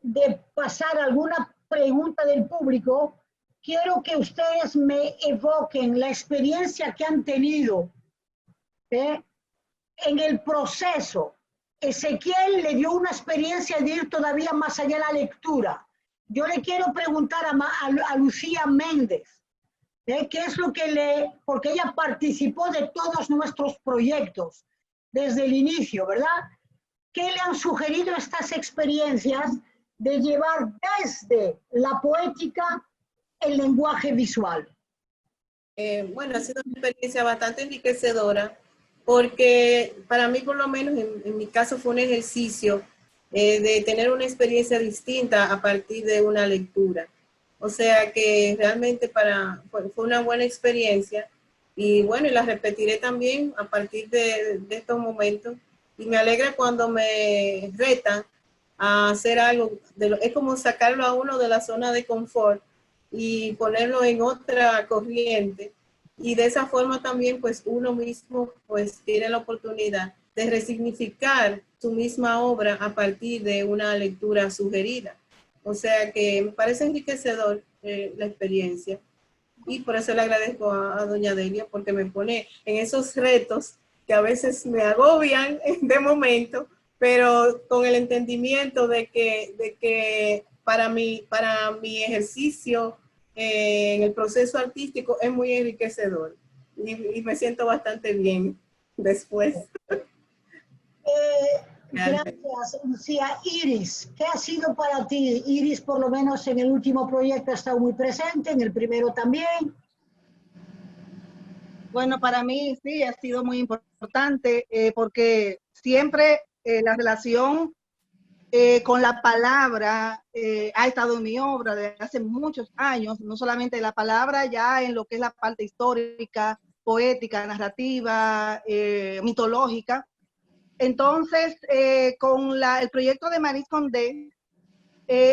de pasar a alguna pregunta del público, quiero que ustedes me evoquen la experiencia que han tenido en el proceso. Ezequiel le dio una experiencia de ir todavía más allá de la lectura. yo le quiero preguntar a Lucía Méndez, qué es lo que porque ella participó de todos nuestros proyectos desde el inicio, ¿verdad? ¿Qué le han sugerido estas experiencias de llevar desde la poética el lenguaje visual? Bueno, ha sido una experiencia bastante enriquecedora porque para mí, por lo menos en mi caso, fue un ejercicio de tener una experiencia distinta a partir de una lectura. O sea que realmente fue una buena experiencia y bueno, y la repetiré también a partir de estos momentos. Y me alegra cuando me retan a hacer algo, es como sacarlo a uno de la zona de confort y ponerlo en otra corriente. Y de esa forma también pues uno mismo pues tiene la oportunidad de resignificar su misma obra a partir de una lectura sugerida. O sea que me parece enriquecedor la experiencia. Y por eso le agradezco a doña Delia porque me pone en esos retos que a veces me agobian de momento, pero con el entendimiento de que para mi ejercicio en el proceso artístico es muy enriquecedor y me siento bastante bien después. Gracias, Lucía. Iris, ¿qué ha sido para ti? Iris, por lo menos en el último proyecto ha estado muy presente, en el primero también. Bueno, para mí sí ha sido muy importante porque siempre la relación con la palabra ha estado en mi obra desde hace muchos años, no solamente la palabra ya en lo que es la parte histórica, poética, narrativa, mitológica. Entonces, con el proyecto de Maryse Condé,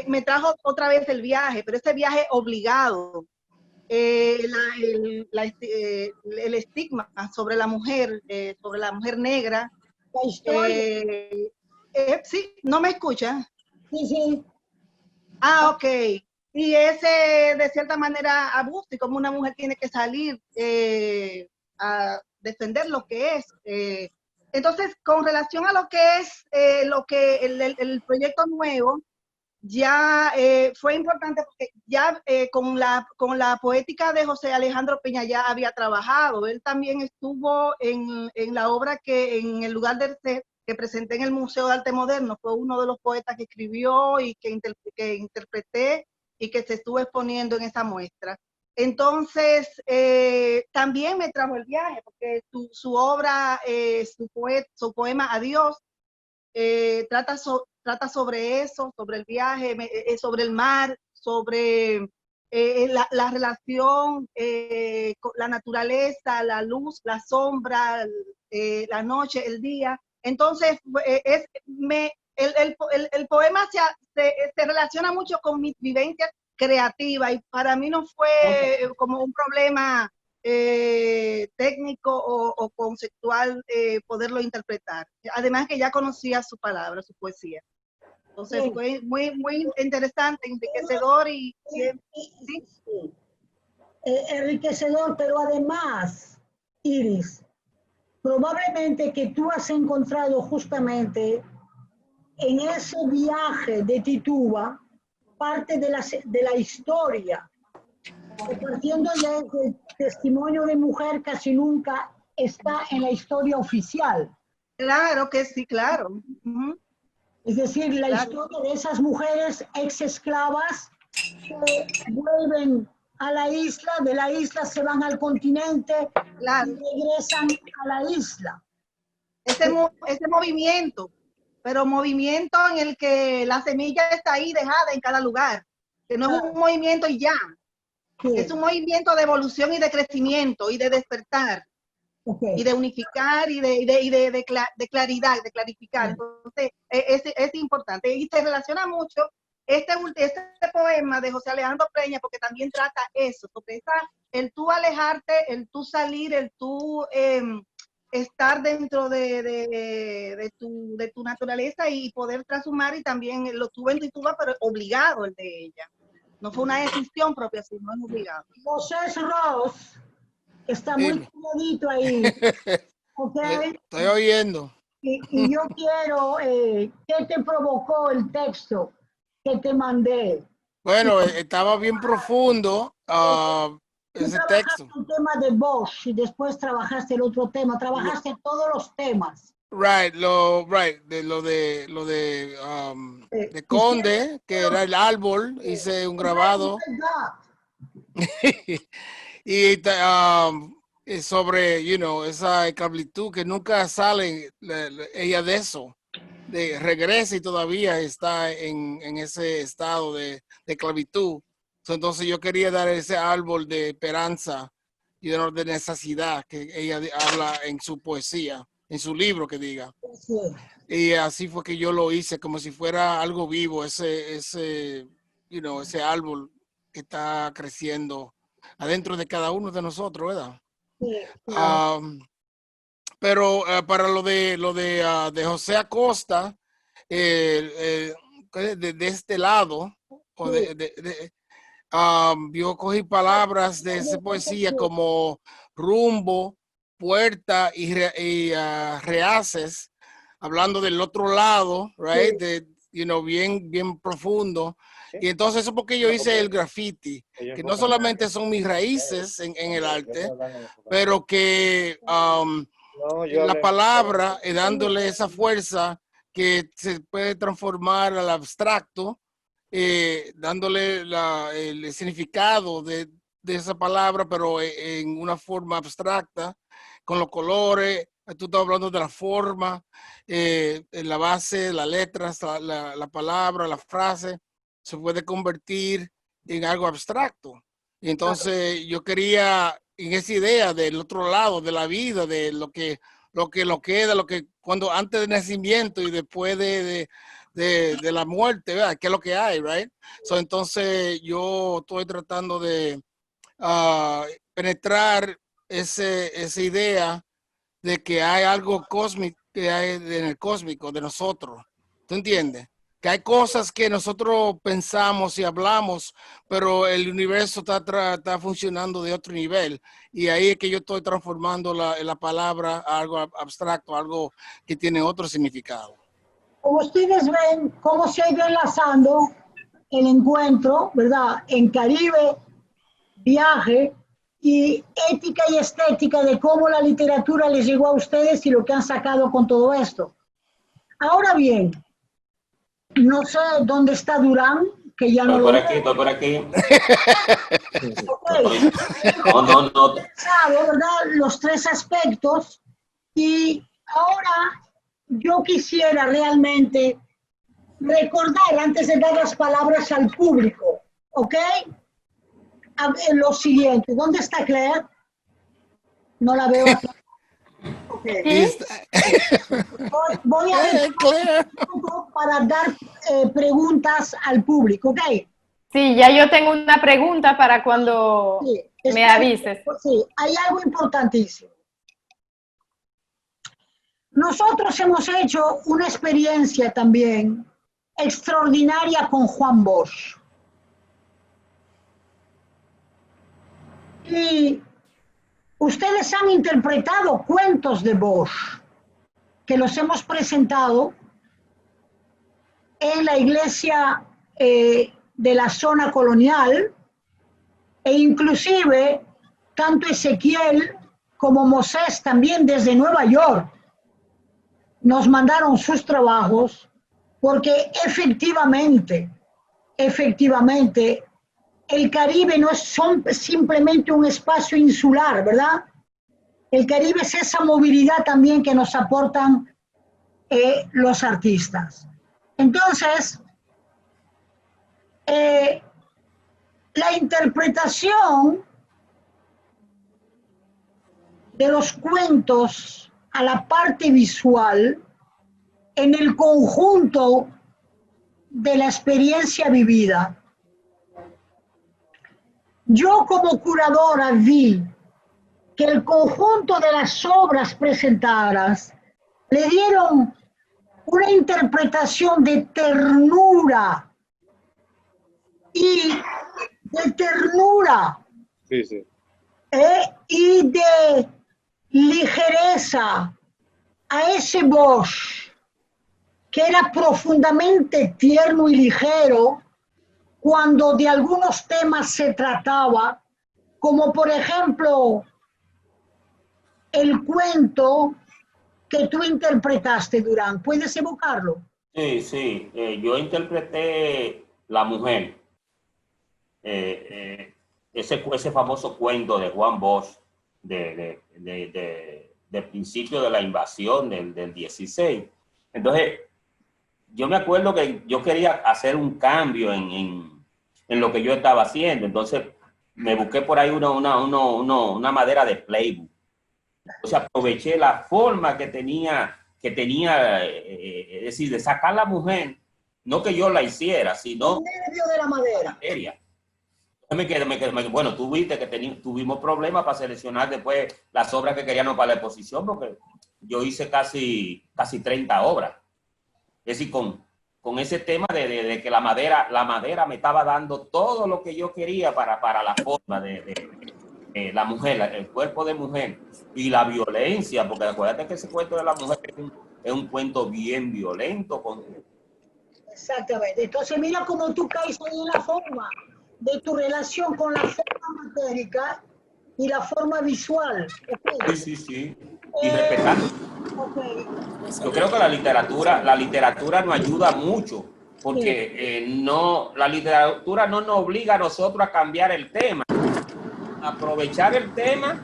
me trajo otra vez el viaje, pero este viaje obligado. El estigma sobre la mujer negra. La historia. Sí, ¿no me escucha? Sí, sí. Ah, ok. Y ese, de cierta manera, abuso, y como una mujer tiene que salir a defender lo que es. Entonces, con relación a lo que es el proyecto nuevo, ya fue importante porque ya con la poética de José Alejandro Peña ya había trabajado. Él también estuvo en la obra en el lugar de ser, que presenté en el Museo de Arte Moderno. Fue uno de los poetas que escribió y que interpreté y que se estuvo exponiendo en esa muestra. Entonces, también me trajo el viaje, porque su obra, su poema Adiós, trata sobre eso, sobre el viaje, sobre el mar, sobre la relación con la naturaleza, la luz, la sombra, la noche, el día. Entonces, el poema se relaciona mucho con mi vivencia creativa y para mí no fue como un problema técnico o conceptual poderlo interpretar. Además que ya conocía su palabra, su poesía. Entonces fue muy, muy interesante, enriquecedor y ¿sí? Enriquecedor, pero además, Iris, probablemente que tú has encontrado justamente en ese viaje de Tituba parte de la historia, partiendo del testimonio de mujer casi nunca está en la historia oficial. Claro que sí, claro. Es decir, la historia de esas mujeres ex esclavas que vuelven a la isla, de la isla se van al continente y regresan a la isla. Ese movimiento, pero movimiento en el que la semilla está ahí dejada en cada lugar, que no es un movimiento y ya. Es un movimiento de evolución y de crecimiento y de despertar y de unificar y de claridad, de clarificar. Entonces, es importante y se relaciona mucho este poema de José Alejandro Peña porque también trata eso, porque el tú alejarte, el tú salir, el tú estar dentro de tu naturaleza y poder transhumar y también lo tuvo en Tituba, pero obligado el de ella. No fue una decisión propia, sino es obligado. José Ross está muy calladito ahí. ¿Okay? Estoy oyendo. Y yo quiero, ¿qué te provocó el texto que te mandé? Bueno, estaba bien profundo ese texto. El tema de Bosch y después trabajaste el otro tema, trabajaste todos los temas. Right, de Conde, que era el árbol, hice un grabado. Y sobre, esa esclavitud que nunca sale ella de eso, regresa y todavía está en ese estado de esclavitud. Entonces yo quería dar ese árbol de esperanza y de necesidad que ella habla en su poesía, en su libro que diga. Sí. Y así fue que yo lo hice, como si fuera algo vivo, ese árbol que está creciendo adentro de cada uno de nosotros, ¿verdad? Sí, claro. Pero para lo de José Acosta, de este lado, o yo cogí palabras de esa poesía como rumbo, puerta y rehaces, hablando del otro lado, right? Bien profundo. Y entonces eso porque yo hice el graffiti, que no solamente son mis raíces en el arte, pero que la palabra, dándole esa fuerza que se puede transformar al abstracto, dándole el significado de esa palabra, pero en una forma abstracta, con los colores. Tú estás hablando de la forma, la base, las letras, la palabra, la frase, se puede convertir en algo abstracto. Y entonces yo quería, en esa idea del otro lado, de la vida, de lo que queda, cuando antes del nacimiento y después de la muerte, ¿verdad? ¿Qué es lo que hay, right? Entonces yo estoy tratando de penetrar esa idea de que hay algo cósmico, que hay en el cósmico de nosotros. ¿Tú entiendes? Que hay cosas que nosotros pensamos y hablamos, pero el universo está funcionando de otro nivel. Y ahí es que yo estoy transformando la palabra a algo abstracto, algo que tiene otro significado. Como ustedes ven, cómo se ha ido enlazando el encuentro, ¿verdad? En Caribe, viaje y ética y estética de cómo la literatura les llegó a ustedes y lo que han sacado con todo esto. Ahora bien, no sé dónde está Durán, que ya no lo veo. Estoy por aquí. Okay. No. ¿Verdad? Los tres aspectos. Y ahora yo quisiera realmente recordar, antes de dar las palabras al público, ¿ok? Lo siguiente. ¿Dónde está Claire? No la veo aquí. Okay. Voy a para dar preguntas al público, ¿ok? Sí, ya yo tengo una pregunta para cuando me avises. Sí, hay algo importantísimo. Nosotros hemos hecho una experiencia también extraordinaria con Juan Bosch. Y ustedes han interpretado cuentos de Bosch, que los hemos presentado en la iglesia de la zona colonial, e inclusive tanto Ezequiel como Moisés también desde Nueva York nos mandaron sus trabajos, porque efectivamente, el Caribe no es simplemente un espacio insular, ¿verdad? El Caribe es esa movilidad también que nos aportan los artistas. Entonces, la interpretación de los cuentos a la parte visual en el conjunto de la experiencia vivida. Yo como curadora vi que el conjunto de las obras presentadas le dieron una interpretación de ternura y y de ligereza a ese Bosch que era profundamente tierno y ligero cuando de algunos temas se trataba, como por ejemplo el cuento que tú interpretaste, Durán. ¿Puedes evocarlo? Sí, sí. Yo interpreté La Mujer. Ese famoso cuento de Juan Bosch del principio de la invasión del 16. Entonces, yo me acuerdo que yo quería hacer un cambio en lo que yo estaba haciendo. Entonces, me busqué por ahí una madera de playbook. O sea, aproveché la forma que tenía, es decir, de sacar la mujer, no que yo la hiciera, sino... En medio de la madera. Bueno, tú viste que tuvimos problemas para seleccionar después las obras que queríamos para la exposición, porque yo hice casi 30 obras. Es decir, con ese tema de que la madera me estaba dando todo lo que yo quería para la forma de la mujer, el cuerpo de mujer y la violencia, porque acuérdate que ese cuento de la mujer es un cuento bien violento. Exactamente. Entonces mira cómo tú caes ahí en la forma de tu relación con la forma matérica y la forma visual. Okay. Sí. Y respetando. Okay. Yo creo que la literatura nos ayuda mucho, porque la literatura no nos obliga a nosotros a cambiar el tema, a aprovechar el tema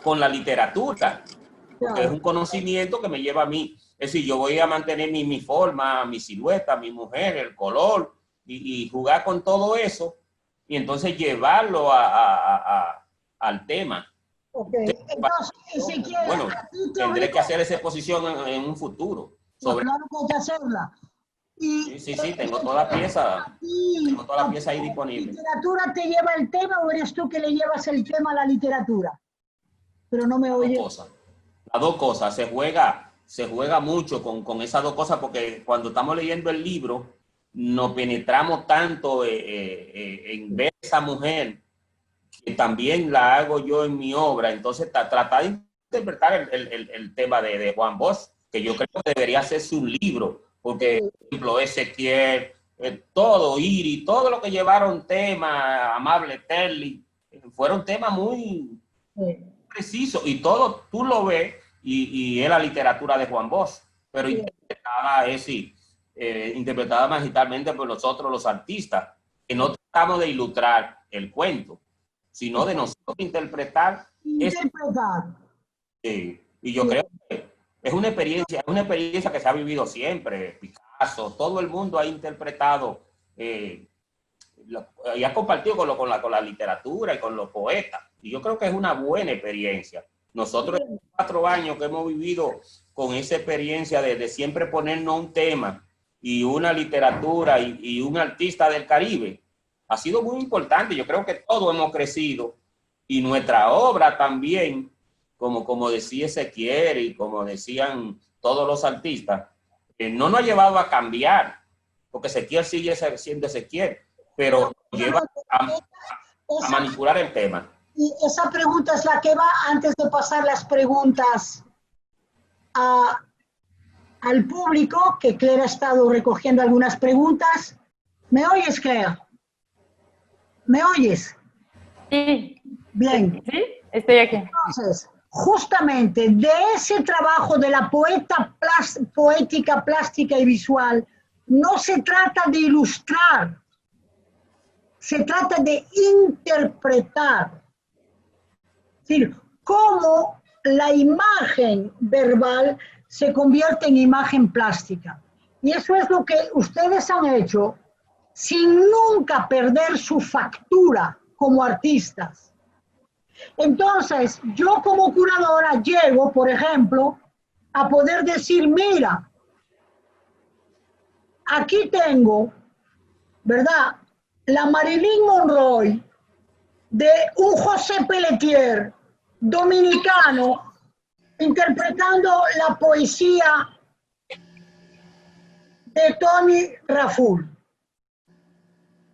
con la literatura, porque es un conocimiento que me lleva a mí. Es decir, yo voy a mantener mi forma, mi silueta, mi mujer, el color, y jugar con todo eso, y entonces llevarlo al tema. Okay. Entonces, bueno, tendré que hacer esa exposición en un futuro. Claro que hay que hacerla. Sí, tengo toda la pieza. Tengo toda la pieza ahí disponible. ¿La literatura te lleva el tema o eres tú que le llevas el tema a la literatura? Pero no me oye. Las dos cosas. Se juega mucho con esas dos cosas, porque cuando estamos leyendo el libro nos penetramos tanto en ver a esa mujer, que también la hago yo en mi obra. Entonces tratar de interpretar el tema de Juan Bosch, que yo creo que debería hacerse un libro, porque por ejemplo Ezequiel, todo Iri, todo lo que llevaron temas, Amable Terli, fueron temas muy precisos, y todo tú lo ves y es la literatura de Juan Bosch, pero interpretada magistralmente por nosotros los artistas, que no tratamos de ilustrar el cuento, sino de nosotros interpretar. Y yo creo que es una experiencia que se ha vivido siempre. Picasso, todo el mundo ha interpretado y ha compartido con la literatura y con los poetas. Y yo creo que es una buena experiencia. Nosotros en 4 años que hemos vivido con esa experiencia de siempre ponernos un tema y una literatura y un artista del Caribe, ha sido muy importante. Yo creo que todos hemos crecido, y nuestra obra también, como decía Ezequiel y como decían todos los artistas, no nos ha llevado a cambiar, porque Ezequiel sigue siendo Ezequiel, pero lleva a manipular el tema. Y esa pregunta es la que va antes de pasar las preguntas al público, que Claire ha estado recogiendo algunas preguntas. ¿Me oyes, Claire? ¿Me oyes? Sí. Bien. Sí, estoy aquí. Entonces, justamente de ese trabajo de la poética, plástica y visual, no se trata de ilustrar, se trata de interpretar. Es decir, cómo la imagen verbal se convierte en imagen plástica. Y eso es lo que ustedes han hecho sin nunca perder su factura como artistas. Entonces, yo como curadora llego, por ejemplo, a poder decir, mira, aquí tengo, ¿verdad?, la Marilyn Monroe de un José Pelletier dominicano interpretando la poesía de Tony Raful.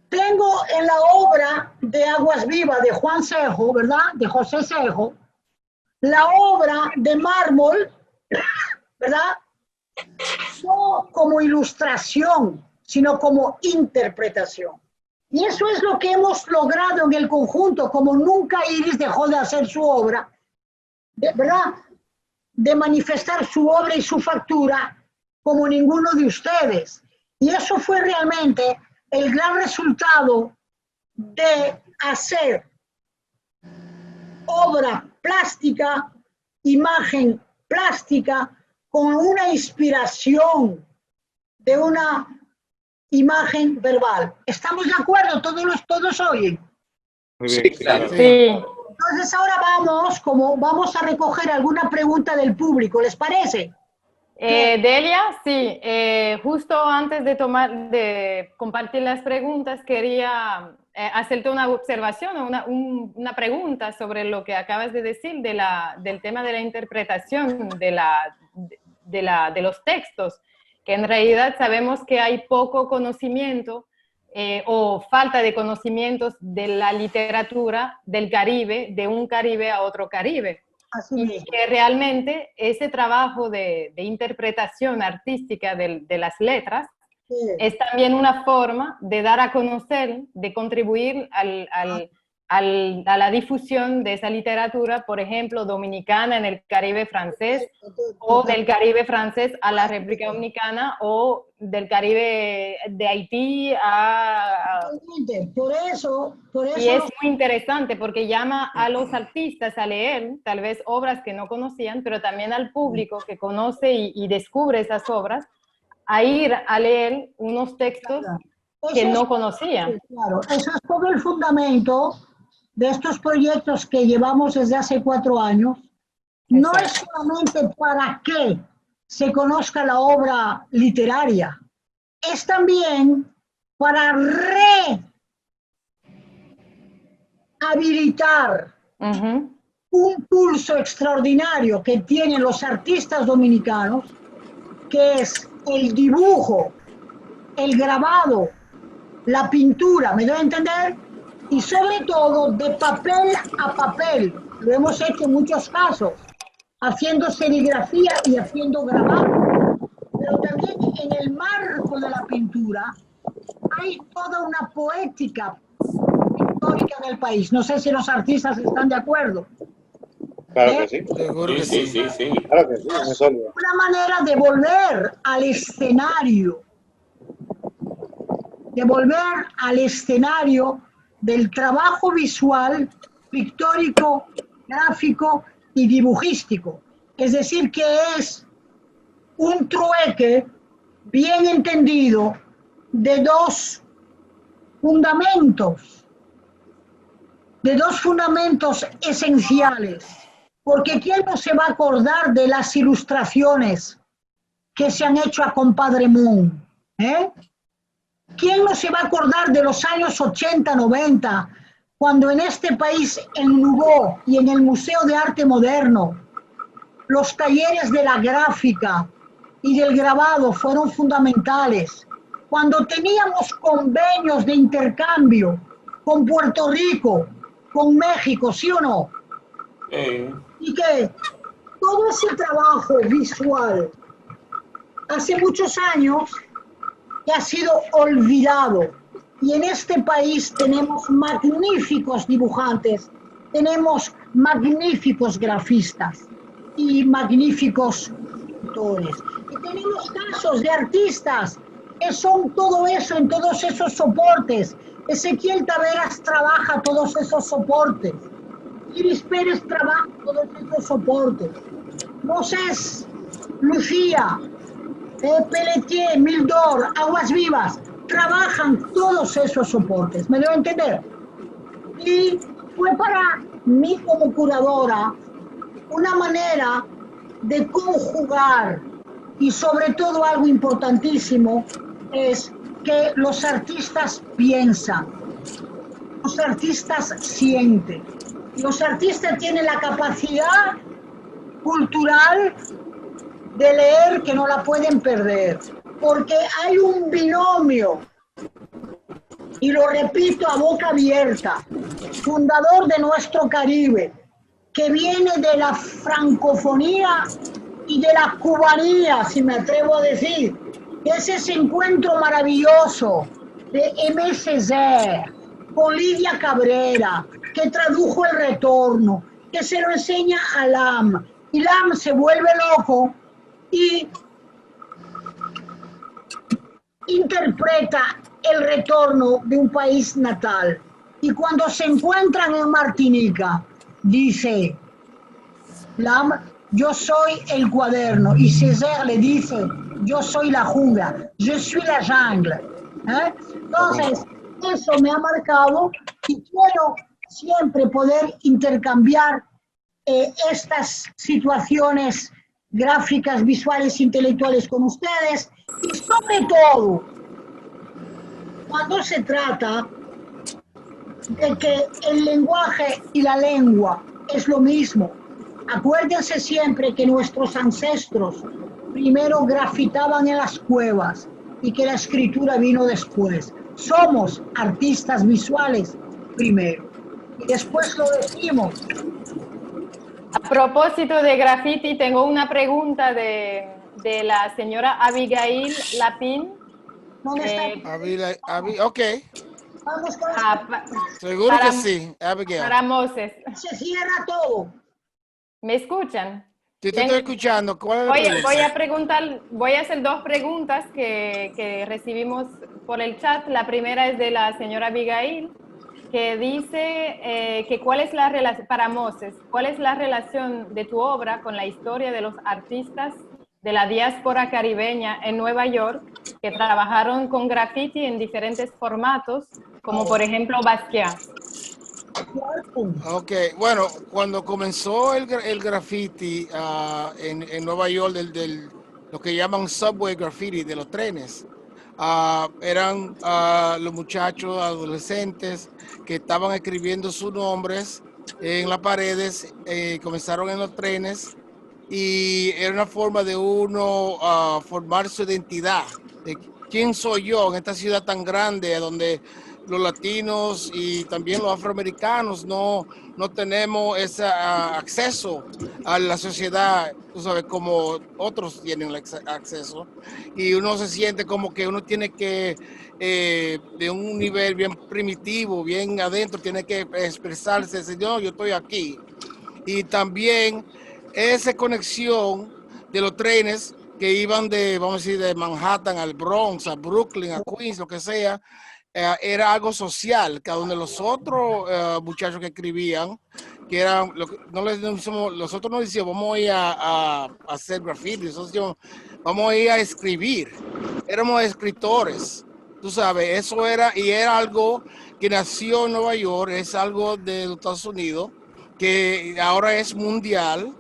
Tengo en la obra de Aguas Vivas de Juan Cejo, ¿verdad?, de José Cejo, la obra de mármol, ¿verdad?, no como ilustración, sino como interpretación. Y eso es lo que hemos logrado en el conjunto, como nunca Iris dejó de hacer su obra, ¿verdad? De manifestar su obra y su factura como ninguno de ustedes. Y eso fue realmente el gran resultado de hacer obra plástica, imagen plástica, con una inspiración de una imagen verbal. ¿Estamos de acuerdo? ¿Todos oyen? Muy bien, claro. Sí. Entonces ahora vamos a recoger alguna pregunta del público, ¿les parece? Delia, sí, justo antes de compartir las preguntas, quería hacerte una observación o una pregunta sobre lo que acabas de decir del tema de la interpretación de los textos, que en realidad sabemos que hay poco conocimiento o falta de conocimientos de la literatura del Caribe, de un Caribe a otro Caribe. Y que realmente ese trabajo de interpretación artística de las letras es también una forma de dar a conocer, de contribuir a la difusión de esa literatura, por ejemplo, dominicana en el Caribe francés, o del Caribe francés a la República Dominicana, o del Caribe de Haití a... Por eso Y es muy interesante porque llama a los artistas a leer tal vez obras que no conocían, pero también al público que conoce y descubre esas obras, a ir a leer unos textos que no conocían. Claro, eso es todo el fundamento de estos proyectos que llevamos desde hace 4 años. No es solamente para que se conozca la obra literaria, es también para rehabilitar un pulso extraordinario que tienen los artistas dominicanos, que es el dibujo, el grabado, la pintura, ¿me doy a entender? Y sobre todo de papel a papel. Lo hemos hecho en muchos casos, haciendo serigrafía y haciendo grabado. Pero también en el marco de la pintura hay toda una poética pictórica del país. No sé si los artistas están de acuerdo. Claro que sí. Seguro que sí. Claro que sí. Es una manera de volver al escenario, del trabajo visual, pictórico, gráfico y dibujístico. Es decir, que es un trueque bien entendido de dos fundamentos esenciales. Porque ¿quién no se va a acordar de las ilustraciones que se han hecho a Compadre Moon? ¿Quién no se va a acordar de los años 80, 90, cuando en este país, en Nubó y en el Museo de Arte Moderno, los talleres de la gráfica y del grabado fueron fundamentales? Cuando teníamos convenios de intercambio con Puerto Rico, con México, ¿sí o no? Y que todo ese trabajo visual hace muchos años que ha sido olvidado. Y en este país tenemos magníficos dibujantes, tenemos magníficos grafistas y magníficos pintores. Y tenemos casos de artistas que son todo eso en todos esos soportes. Ezequiel Taveras trabaja todos esos soportes. Iris Pérez trabaja todos esos soportes. Moses, Lucía, Pelletier, Mildor, Aguas Vivas, trabajan todos esos soportes. ¿Me debo entender? Y fue para mí como curadora una manera de conjugar, y sobre todo algo importantísimo es que los artistas piensan, los artistas sienten. Los artistas tienen la capacidad cultural de leer que no la pueden perder, porque hay un binomio, y lo repito a boca abierta, fundador de nuestro Caribe, que viene de la francofonía y de la cubanía, si me atrevo a decir, Es ese encuentro maravilloso de Aimé Césaire con Lidia Cabrera, que tradujo El Retorno, que se lo enseña a Lam, y Lam se vuelve loco y interpreta El Retorno de un país natal. Y cuando se encuentran en Martinica, dice Lam, yo soy el cuaderno, y Césaire le dice, yo soy la jungla, je suis la jungle. Entonces, eso me ha marcado y quiero siempre poder intercambiar estas situaciones gráficas, visuales, intelectuales con ustedes, y sobre todo, cuando se trata de que el lenguaje y la lengua es lo mismo. Acuérdense siempre que nuestros ancestros primero grafitaban en las cuevas y que la escritura vino después. Somos artistas visuales primero y después lo decimos. A propósito de graffiti, tengo una pregunta de la señora Abigail Lapin. Ok. Vamos con Seguro que sí, Abigail. Para Moses. Se cierra todo. ¿Me escuchan? Sí, te estoy escuchando. ¿Cuál es la pregunta? Voy a preguntar, voy a hacer dos preguntas que recibimos por el chat. La primera es de la señora Abigail, que dice que cuál es la relación, para Moses, ¿cuál es la relación de tu obra con la historia de los artistas de la diáspora caribeña en Nueva York que trabajaron con graffiti en diferentes formatos, como por ejemplo Basquiat? Ok, bueno, cuando comenzó el graffiti en Nueva York, lo que llaman subway graffiti, de los trenes, eran los muchachos adolescentes que estaban escribiendo sus nombres en las paredes, comenzaron en los trenes, y era una forma de uno formar su identidad, de quién soy yo en esta ciudad tan grande donde los latinos y también los afroamericanos no tenemos ese acceso a la sociedad, tú sabes, como otros tienen el acceso, y uno se siente como que uno tiene que, de un nivel bien primitivo, bien adentro, tiene que expresarse, Señor, yo estoy aquí. Y también esa conexión de los trenes que iban vamos a decir, de Manhattan al Bronx, a Brooklyn, a Queens, lo que sea, era algo social, que donde los otros muchachos que escribían, que eran, nosotros no decíamos, vamos a ir a hacer graffiti, nosotros decíamos, vamos a ir a escribir, éramos escritores, tú sabes, eso era, y era algo que nació en Nueva York, es algo de los Estados Unidos, que ahora es mundial,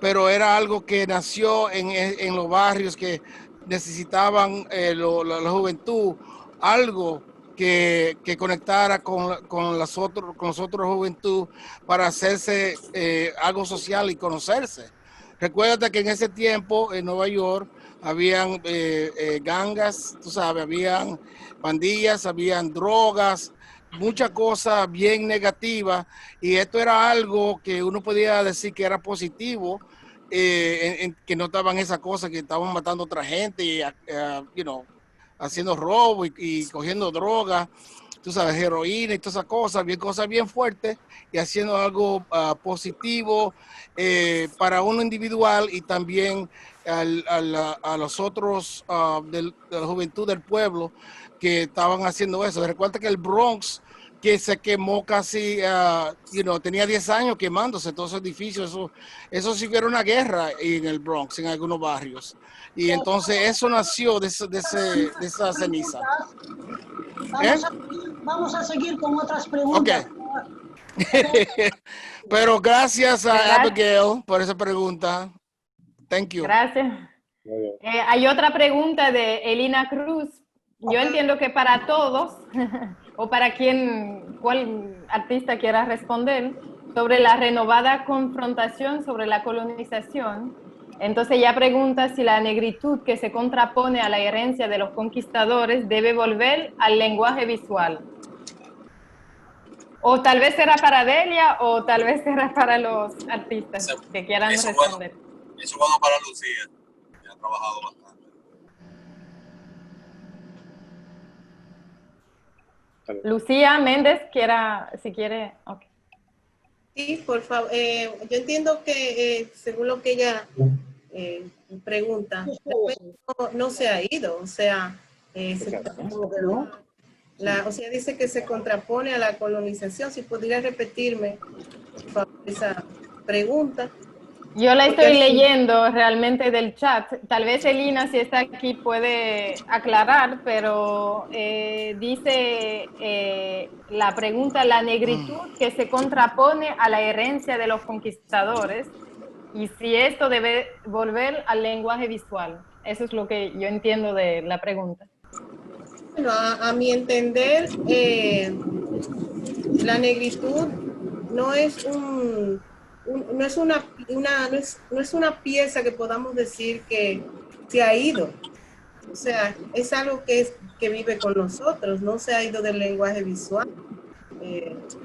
pero era algo que nació en los barrios que necesitaban la juventud, algo que conectara con los otros juventud para hacerse algo social y conocerse. Recuérdate que en ese tiempo en Nueva York habían gangas, tú sabes, habían pandillas, habían drogas, muchas cosas bien negativas, y esto era algo que uno podía decir que era positivo, que no estaban esas cosas, que estaban matando a otra gente y haciendo robo y cogiendo droga, tú sabes, heroína y todas esas cosas bien fuertes, y haciendo algo positivo para uno individual y también a los otros de la juventud del pueblo que estaban haciendo eso. Recuerda que el Bronx, que se quemó casi, tenía 10 años quemándose todos esos edificios, eso sí que era una guerra en el Bronx, en algunos barrios. Y entonces eso nació de esa ceniza. Vamos a seguir con otras preguntas. Okay. Pero gracias a Abigail por esa pregunta. Thank you. Gracias. Hay otra pregunta de Elina Cruz. Yo entiendo que para todos, o para cuál artista quiera responder, sobre la renovada confrontación sobre la colonización. Entonces ella pregunta si la negritud que se contrapone a la herencia de los conquistadores debe volver al lenguaje visual. O tal vez será para Delia, o tal vez será para los artistas que quieran responder. Eso es bueno para Lucía, que ha trabajado bastante. Lucía Méndez, si quiere. Okay. Sí, por favor. Yo entiendo que según lo que ella pregunta, no se ha ido, o sea, o sea, dice que se contrapone a la colonización. Si pudiera repetirme, por favor, esa pregunta. Yo la estoy leyendo realmente del chat. Tal vez Elina, si está aquí, puede aclarar, pero dice la pregunta, la negritud que se contrapone a la herencia de los conquistadores y si esto debe volver al lenguaje visual. Eso es lo que yo entiendo de la pregunta. Bueno, a mi entender, la negritud no es no es una pieza que podamos decir que se ha ido. O sea, es algo que vive con nosotros, no se ha ido del lenguaje visual.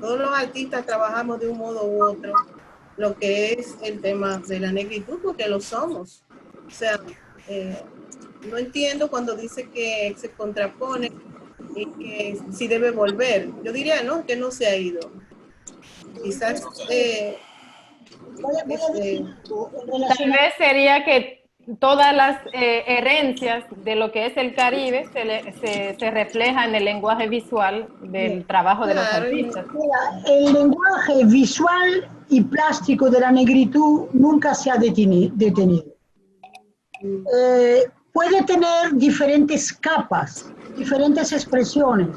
Todos los artistas trabajamos de un modo u otro lo que es el tema de la negritud, porque lo somos. O sea, no entiendo cuando dice que se contrapone y que si debe volver. Yo diría no, que no se ha ido. Quizás tal vez sería que todas las herencias de lo que es el Caribe se refleja en el lenguaje visual del trabajo de los artistas. El lenguaje visual y plástico de la negritud nunca se ha detenido. Puede tener diferentes capas, diferentes expresiones.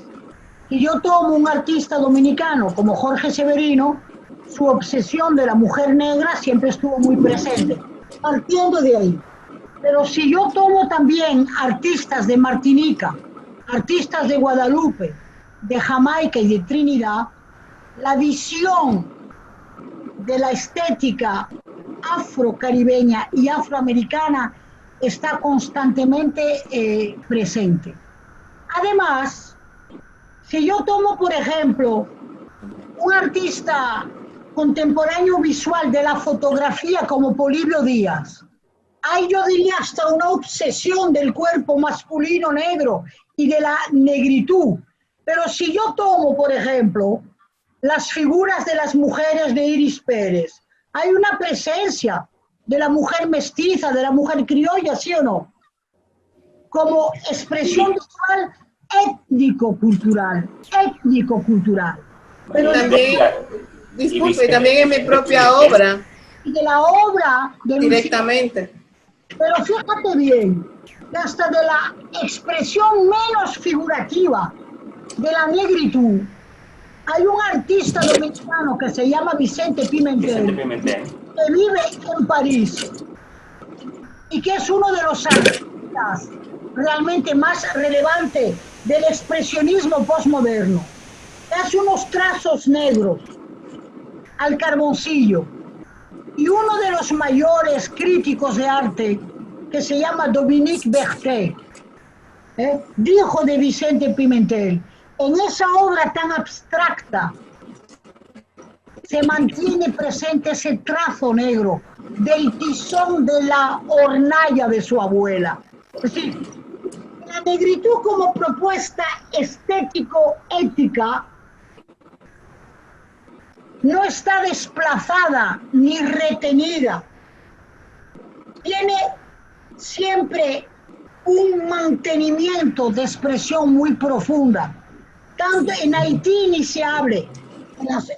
Y yo tomo un artista dominicano como Jorge Severino, su obsesión de la mujer negra siempre estuvo muy presente, partiendo de ahí. Pero si yo tomo también artistas de Martinica, artistas de Guadalupe, de Jamaica y de Trinidad, la visión de la estética afrocaribeña y afroamericana está constantemente presente. Además, si yo tomo, por ejemplo, un artista contemporáneo visual de la fotografía como Polibio Díaz, hay, yo diría, hasta una obsesión del cuerpo masculino negro y de la negritud. Pero si yo tomo, por ejemplo, las figuras de las mujeres de Iris Pérez, hay una presencia de la mujer mestiza, de la mujer criolla, ¿sí o no? Como expresión visual étnico-cultural. Pero también, disculpe, también en mi propia obra. Y de la obra de directamente. Lucía. Pero fíjate bien, hasta de la expresión menos figurativa de la negritud, hay un artista dominicano que se llama Vicente Pimentel, que vive en París y que es uno de los artistas realmente más relevantes del expresionismo postmoderno. Hace unos trazos negros al carboncillo. Y uno de los mayores críticos de arte, que se llama Dominique Berthet, dijo de Vicente Pimentel, en esa obra tan abstracta se mantiene presente ese trazo negro del tizón de la hornalla de su abuela. Es decir, la negritud como propuesta estético-ética no está desplazada ni retenida. Tiene siempre un mantenimiento de expresión muy profunda. Tanto en Haití ni se hable,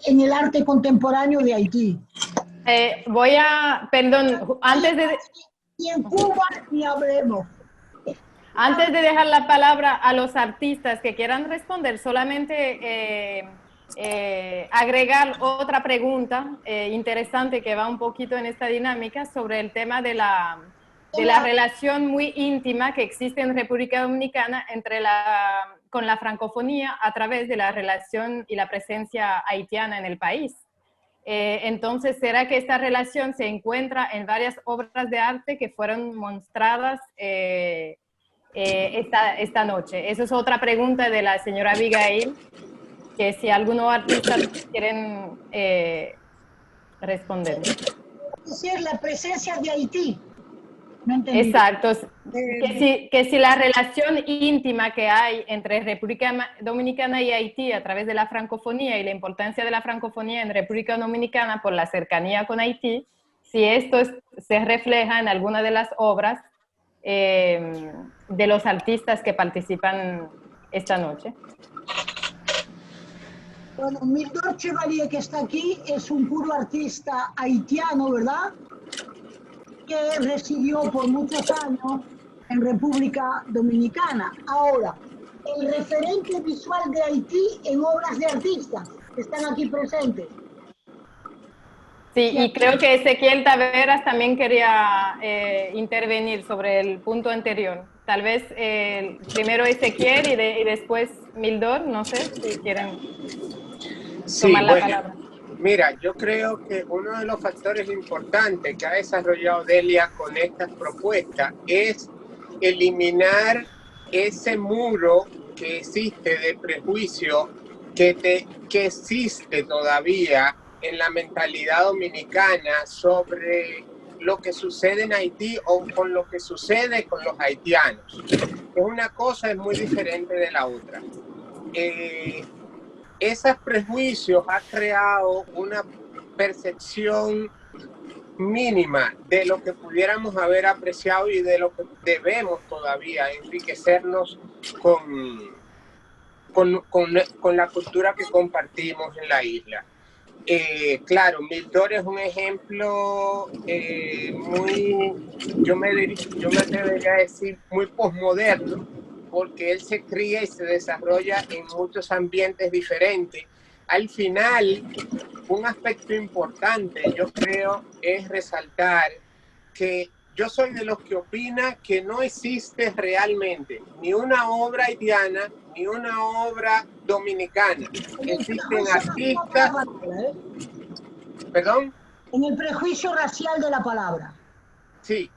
en el arte contemporáneo de Haití. Perdón, antes de... Y en Cuba ni hablemos. Antes de dejar la palabra a los artistas que quieran responder, solamente agregar otra pregunta interesante que va un poquito en esta dinámica sobre el tema de la relación muy íntima que existe en República Dominicana con la francofonía a través de la relación y la presencia haitiana en el país. Entonces, ¿será que esta relación se encuentra en varias obras de arte que fueron mostradas esta noche? Esa es otra pregunta de la señora Abigail, que si algunos artistas quieren responder. Es decir, la presencia de Haití No entendí. Exacto. Que si la relación íntima que hay entre República Dominicana y Haití a través de la francofonía y la importancia de la francofonía en República Dominicana por la cercanía con Haití, si esto se refleja en alguna de las obras de los artistas que participan esta noche. Bueno, Mildor Chevalier, que está aquí, es un puro artista haitiano, ¿verdad? Que residió por muchos años en República Dominicana. Ahora, el referente visual de Haití en obras de artistas que están aquí presentes. Sí, y creo que Ezequiel Taveras también quería intervenir sobre el punto anterior. Tal vez primero Ezequiel y después Mildor, no sé si quieren tomar la palabra. Mira, yo creo que uno de los factores importantes que ha desarrollado Delia con estas propuestas es eliminar ese muro que existe de prejuicio que existe todavía en la mentalidad dominicana sobre lo que sucede en Haití o con lo que sucede con los haitianos. Una cosa es muy diferente de la otra. Esos prejuicios han creado una percepción mínima de lo que pudiéramos haber apreciado y de lo que debemos todavía enriquecernos con la cultura que compartimos en la isla. Claro, Mildor es un ejemplo yo me debería decir, muy posmoderno, porque él se cría y se desarrolla en muchos ambientes diferentes. Al final, un aspecto importante, yo creo, es resaltar que yo soy de los que opina que no existe realmente ni una obra haitiana ni una obra dominicana. Existen artistas... ¿Perdón? En el prejuicio racial de la palabra. Sí.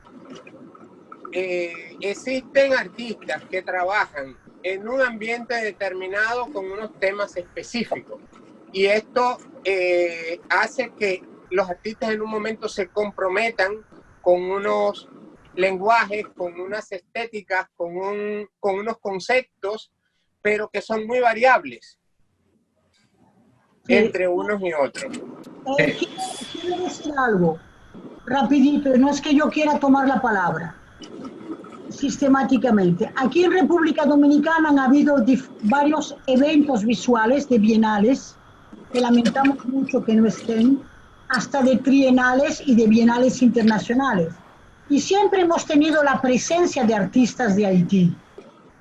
Existen artistas que trabajan en un ambiente determinado con unos temas específicos y esto hace que los artistas en un momento se comprometan con unos lenguajes, con unas estéticas, con unos conceptos, pero que son muy variables entre unos y otros. Quiero decir algo rapidito, no es que yo quiera tomar la palabra sistemáticamente. Aquí en República Dominicana han habido varios eventos visuales de bienales, que lamentamos mucho que no estén, hasta de trienales y de bienales internacionales. Y siempre hemos tenido la presencia de artistas de Haití.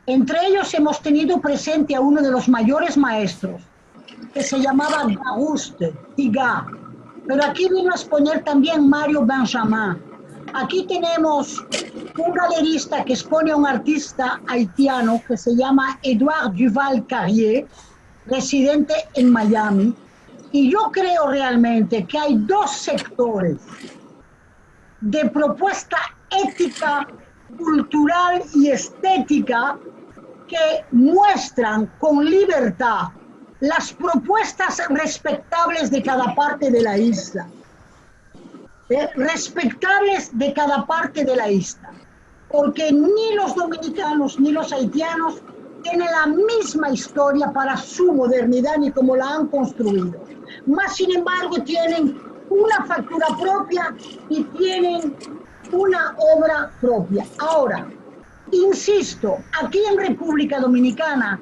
Entre ellos hemos tenido presente a uno de los mayores maestros, que se llamaba Auguste Tiga. Pero aquí vino a exponer también Mario Benjamin. Aquí tenemos un galerista que expone a un artista haitiano que se llama Edouard Duval-Carrier, residente en Miami. Y yo creo realmente que hay dos sectores de propuesta ética, cultural y estética que muestran con libertad las propuestas respetables de cada parte de la isla. Respetables de cada parte de la isla. Porque ni los dominicanos ni los haitianos tienen la misma historia para su modernidad ni como la han construido. Más sin embargo tienen una factura propia y tienen una obra propia. Ahora, insisto, aquí en República Dominicana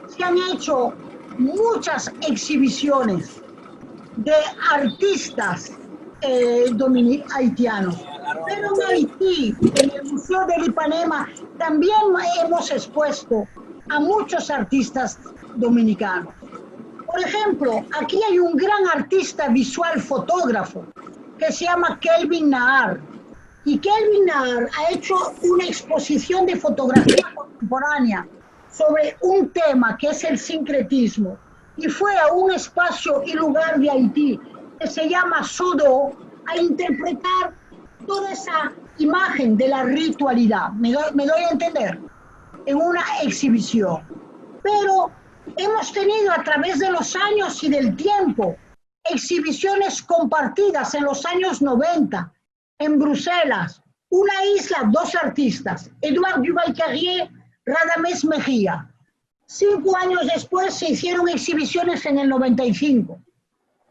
se han hecho muchas exhibiciones de artistas haitianos. Pero en Haití, en el Museo del Ipanema, también hemos expuesto a muchos artistas dominicanos. Por ejemplo, aquí hay un gran artista visual fotógrafo que se llama Kelvin Nahar. Y Kelvin Nahar ha hecho una exposición de fotografía contemporánea sobre un tema que es el sincretismo. Y fue a un espacio y lugar de Haití que se llama Sodo a interpretar toda esa imagen de la ritualidad. ¿Me doy a entender? En una exhibición. Pero hemos tenido a través de los años y del tiempo exhibiciones compartidas en los años 90 en Bruselas, Una isla, dos artistas, Edouard Duval-Carrier, Radamés Mejía. 5 años después se hicieron exhibiciones en el 95.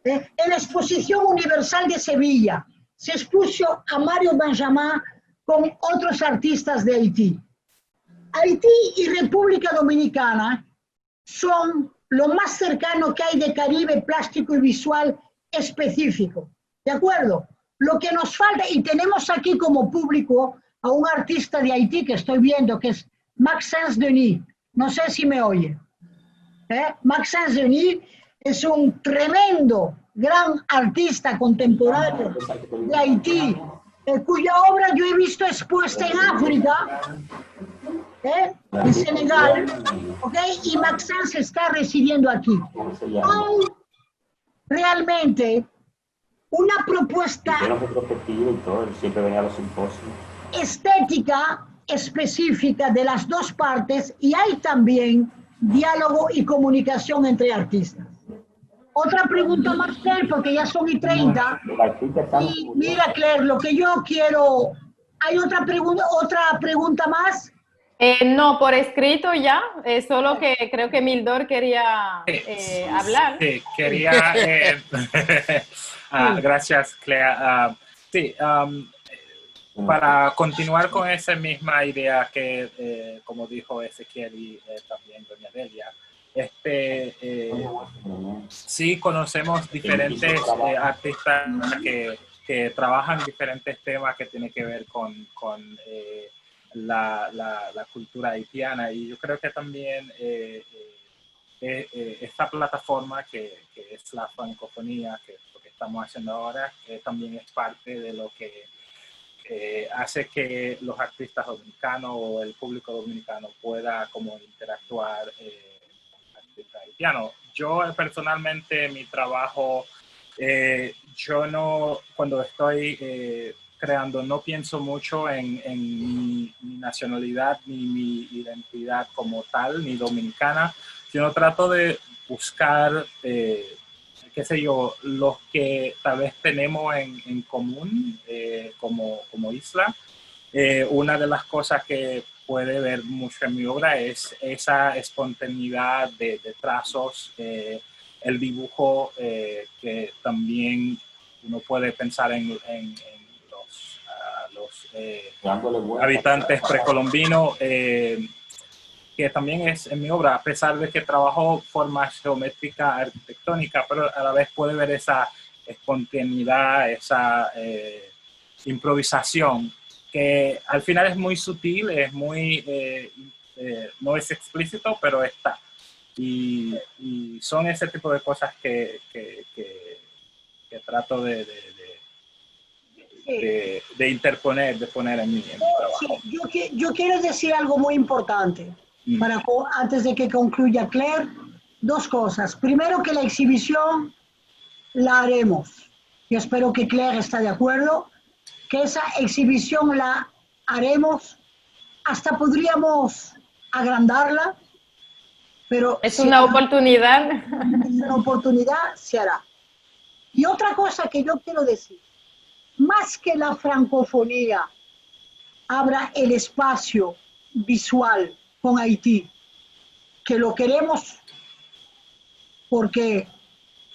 En la Exposición Universal de Sevilla se expuso a Mario Benjamin con otros artistas de Haití. Haití y República Dominicana son lo más cercano que hay de Caribe plástico y visual específico. ¿De acuerdo? Lo que nos falta, y tenemos aquí como público a un artista de Haití que estoy viendo, que es Maxence Denis. No sé si me oye. Maxence Denis es un tremendo, gran artista contemporáneo de Haití, cuya obra yo he visto expuesta en África, en Senegal, y Maxence está residiendo aquí. Hay realmente una propuesta estética específica de las dos partes, y hay también diálogo y comunicación entre artistas. Otra pregunta más, Claire, porque ya son y 30. Y mira, Claire, lo que yo quiero... ¿Hay otra pregunta más? No, por escrito ya, solo que creo que Mildor quería hablar. Sí, quería... gracias, Clea. Para continuar con esa misma idea que, como dijo Ezequiel y también doña Delia, sí conocemos diferentes artistas que trabajan diferentes temas que tienen que ver con la cultura haitiana, y yo creo que también esta plataforma que es la francofonía, que es lo que estamos haciendo ahora, también es parte de lo que hace que los artistas dominicanos o el público dominicano pueda como interactuar con artistas haitianos. Yo personalmente, mi trabajo, yo no, cuando estoy creando, no pienso mucho en mi nacionalidad ni mi identidad como tal, ni dominicana, sino trato de buscar, qué sé yo, los que tal vez tenemos en común como isla. Una de las cosas que puede ver mucho en mi obra es esa espontaneidad de trazos, el dibujo, que también uno puede pensar en los habitantes precolombinos, que también es en mi obra, a pesar de que trabajo formas geométricas, arquitectónicas, pero a la vez puede ver esa espontaneidad, esa improvisación, que al final es muy sutil, es muy, no es explícito, pero está. Y son ese tipo de cosas que trato de interponer, de poner en mi trabajo. Sí, yo quiero decir algo muy importante. Antes de que concluya Claire, dos cosas. Primero, que la exhibición la haremos. Yo espero que Claire está de acuerdo, que esa exhibición la haremos, hasta podríamos agrandarla, pero... Es una oportunidad. Es una oportunidad, se hará. Y otra cosa que yo quiero decir, más que la francofonía abra el espacio visual con Haití, que lo queremos porque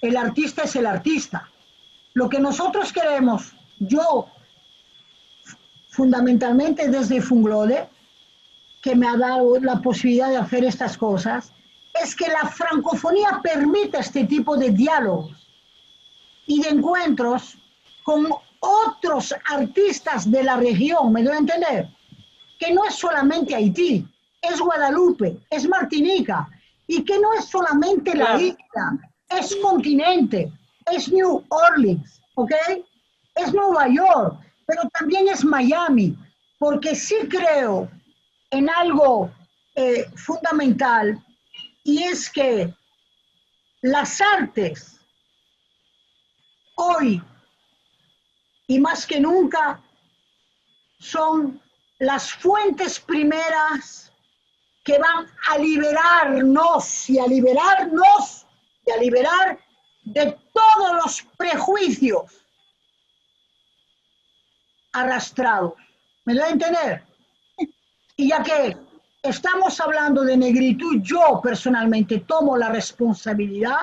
el artista es el artista. Lo que nosotros queremos, yo fundamentalmente desde Funglode, que me ha dado la posibilidad de hacer estas cosas, es que la francofonía permita este tipo de diálogos y de encuentros con otros artistas de la región, ¿me doy a entender? Que no es solamente Haití, es Guadalupe, es Martinica, y que no es solamente la isla, es continente, es New Orleans, ¿ok? Es Nueva York, pero también es Miami, porque sí creo en algo fundamental, y es que las artes hoy y más que nunca son las fuentes primeras que van a liberarnos y a liberar de todos los prejuicios arrastrados. ¿Me da a entender? Y ya que estamos hablando de negritud, yo personalmente tomo la responsabilidad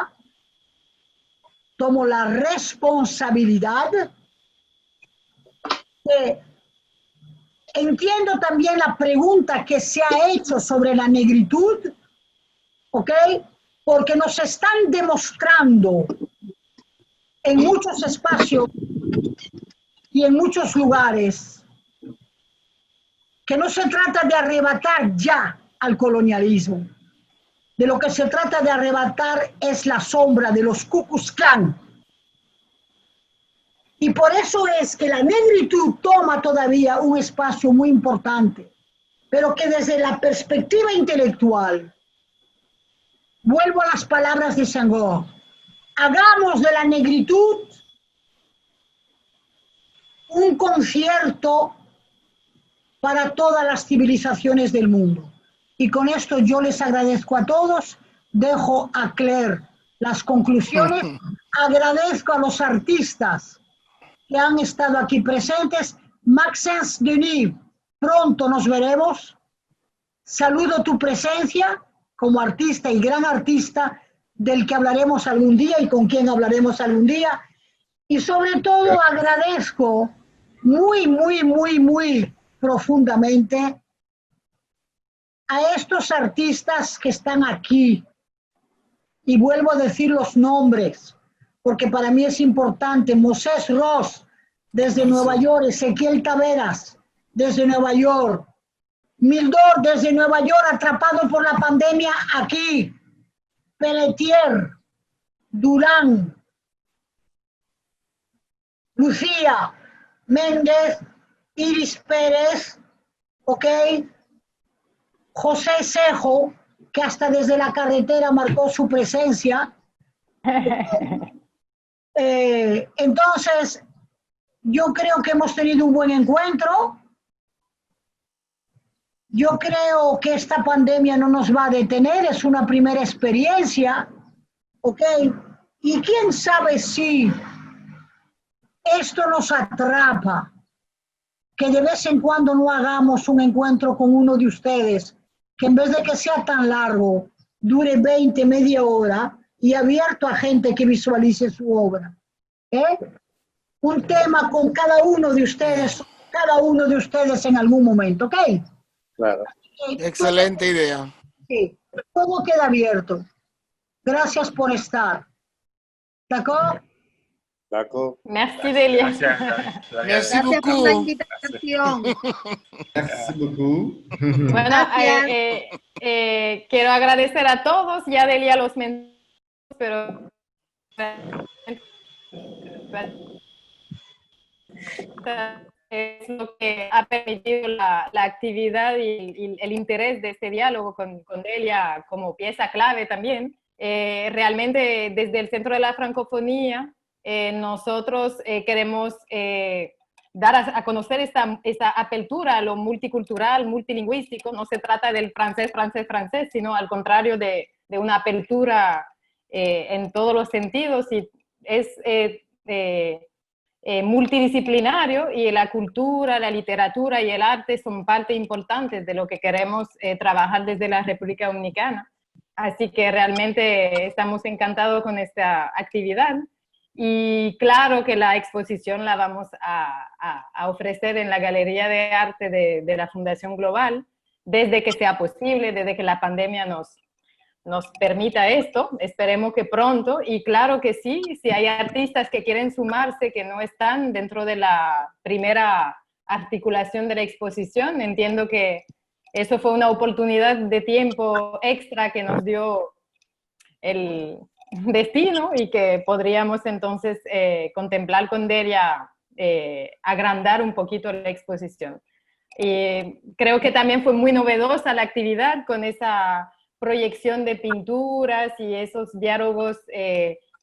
de, entiendo también la pregunta que se ha hecho sobre la negritud, ¿ok? Porque nos están demostrando en muchos espacios y en muchos lugares que no se trata de arrebatar ya al colonialismo. De lo que se trata de arrebatar es la sombra de los Ku Klux Klan. Y por eso es que la negritud toma todavía un espacio muy importante, pero que desde la perspectiva intelectual, vuelvo a las palabras de Senghor, hagamos de la negritud un concierto para todas las civilizaciones del mundo. Y con esto yo les agradezco a todos, dejo a Claire las conclusiones, agradezco a los artistas que han estado aquí presentes. Maxence Denis, pronto nos veremos. Saludo tu presencia como artista y gran artista del que hablaremos algún día y con quien hablaremos algún día. Y sobre todo agradezco muy profundamente a estos artistas que están aquí. Y vuelvo a decir los nombres, porque para mí es importante. Moses Ross, desde Nueva York. Ezequiel Taveras, desde Nueva York. Mildor, desde Nueva York, atrapado por la pandemia aquí. Pelletier, Durán, Lucía, Méndez, Iris Pérez, ¿ok? José Cejo, que hasta desde la carretera marcó su presencia. Entonces, yo creo que hemos tenido un buen encuentro. Yo creo que esta pandemia no nos va a detener, es una primera experiencia, ¿ok? Y quién sabe si esto nos atrapa, que de vez en cuando no hagamos un encuentro con uno de ustedes, que en vez de que sea tan largo, dure 20, media hora y abierto a gente que visualice su obra. Un tema con cada uno de ustedes en algún momento, ¿ok? Claro. Excelente idea. Sí, todo queda abierto. Gracias por estar. ¿D'accord? D'accord. Merci, Delia. Merci Gracias por la invitación. Bueno, quiero agradecer a todos. Ya Delia los mencionó, pero es lo que ha permitido la actividad y el interés de este diálogo con Delia como pieza clave también. Realmente desde el Centro de la Francofonía nosotros queremos dar a conocer esta apertura a lo multicultural, multilingüístico. No se trata del francés, sino al contrario de una apertura en todos los sentidos, y es multidisciplinario, y la cultura, la literatura y el arte son parte importante de lo que queremos trabajar desde la República Dominicana. Así que realmente estamos encantados con esta actividad. Y claro que la exposición la vamos a ofrecer en la Galería de Arte de la Fundación Global, desde que sea posible, desde que la pandemia nos permita esto. Esperemos que pronto. Y claro que sí, si hay artistas que quieren sumarse, que no están dentro de la primera articulación de la exposición, entiendo que eso fue una oportunidad de tiempo extra que nos dio el destino, y que podríamos entonces contemplar con Delia agrandar un poquito la exposición. Creo que también fue muy novedosa la actividad con esa proyección de pinturas y esos diálogos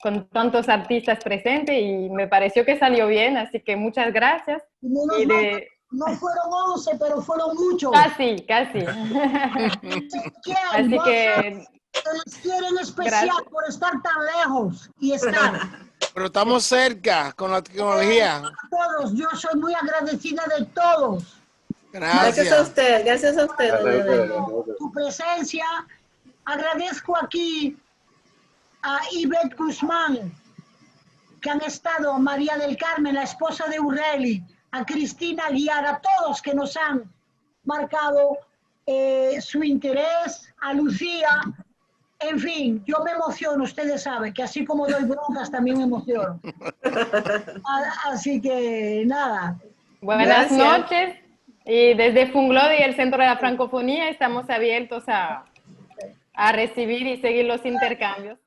con tantos artistas presentes, y me pareció que salió bien, así que muchas gracias. No fueron 11, pero fueron muchos. Casi. Así que les quiero en especial por estar tan lejos y estar. Pero estamos cerca con la tecnología. A todos, yo soy muy agradecida de todos. Gracias a usted, gracias a usted. Tu presencia. Agradezco aquí a Ivette Guzmán, que han estado, a María del Carmen, la esposa de Urreli, a Cristina Guiar, a todos que nos han marcado su interés, a Lucía. En fin, yo me emociono, ustedes saben que así como doy broncas también me emociono. Así que nada. Buenas noches. Y desde Funglode y el Centro de la Francofonía estamos abiertos a recibir y seguir los intercambios.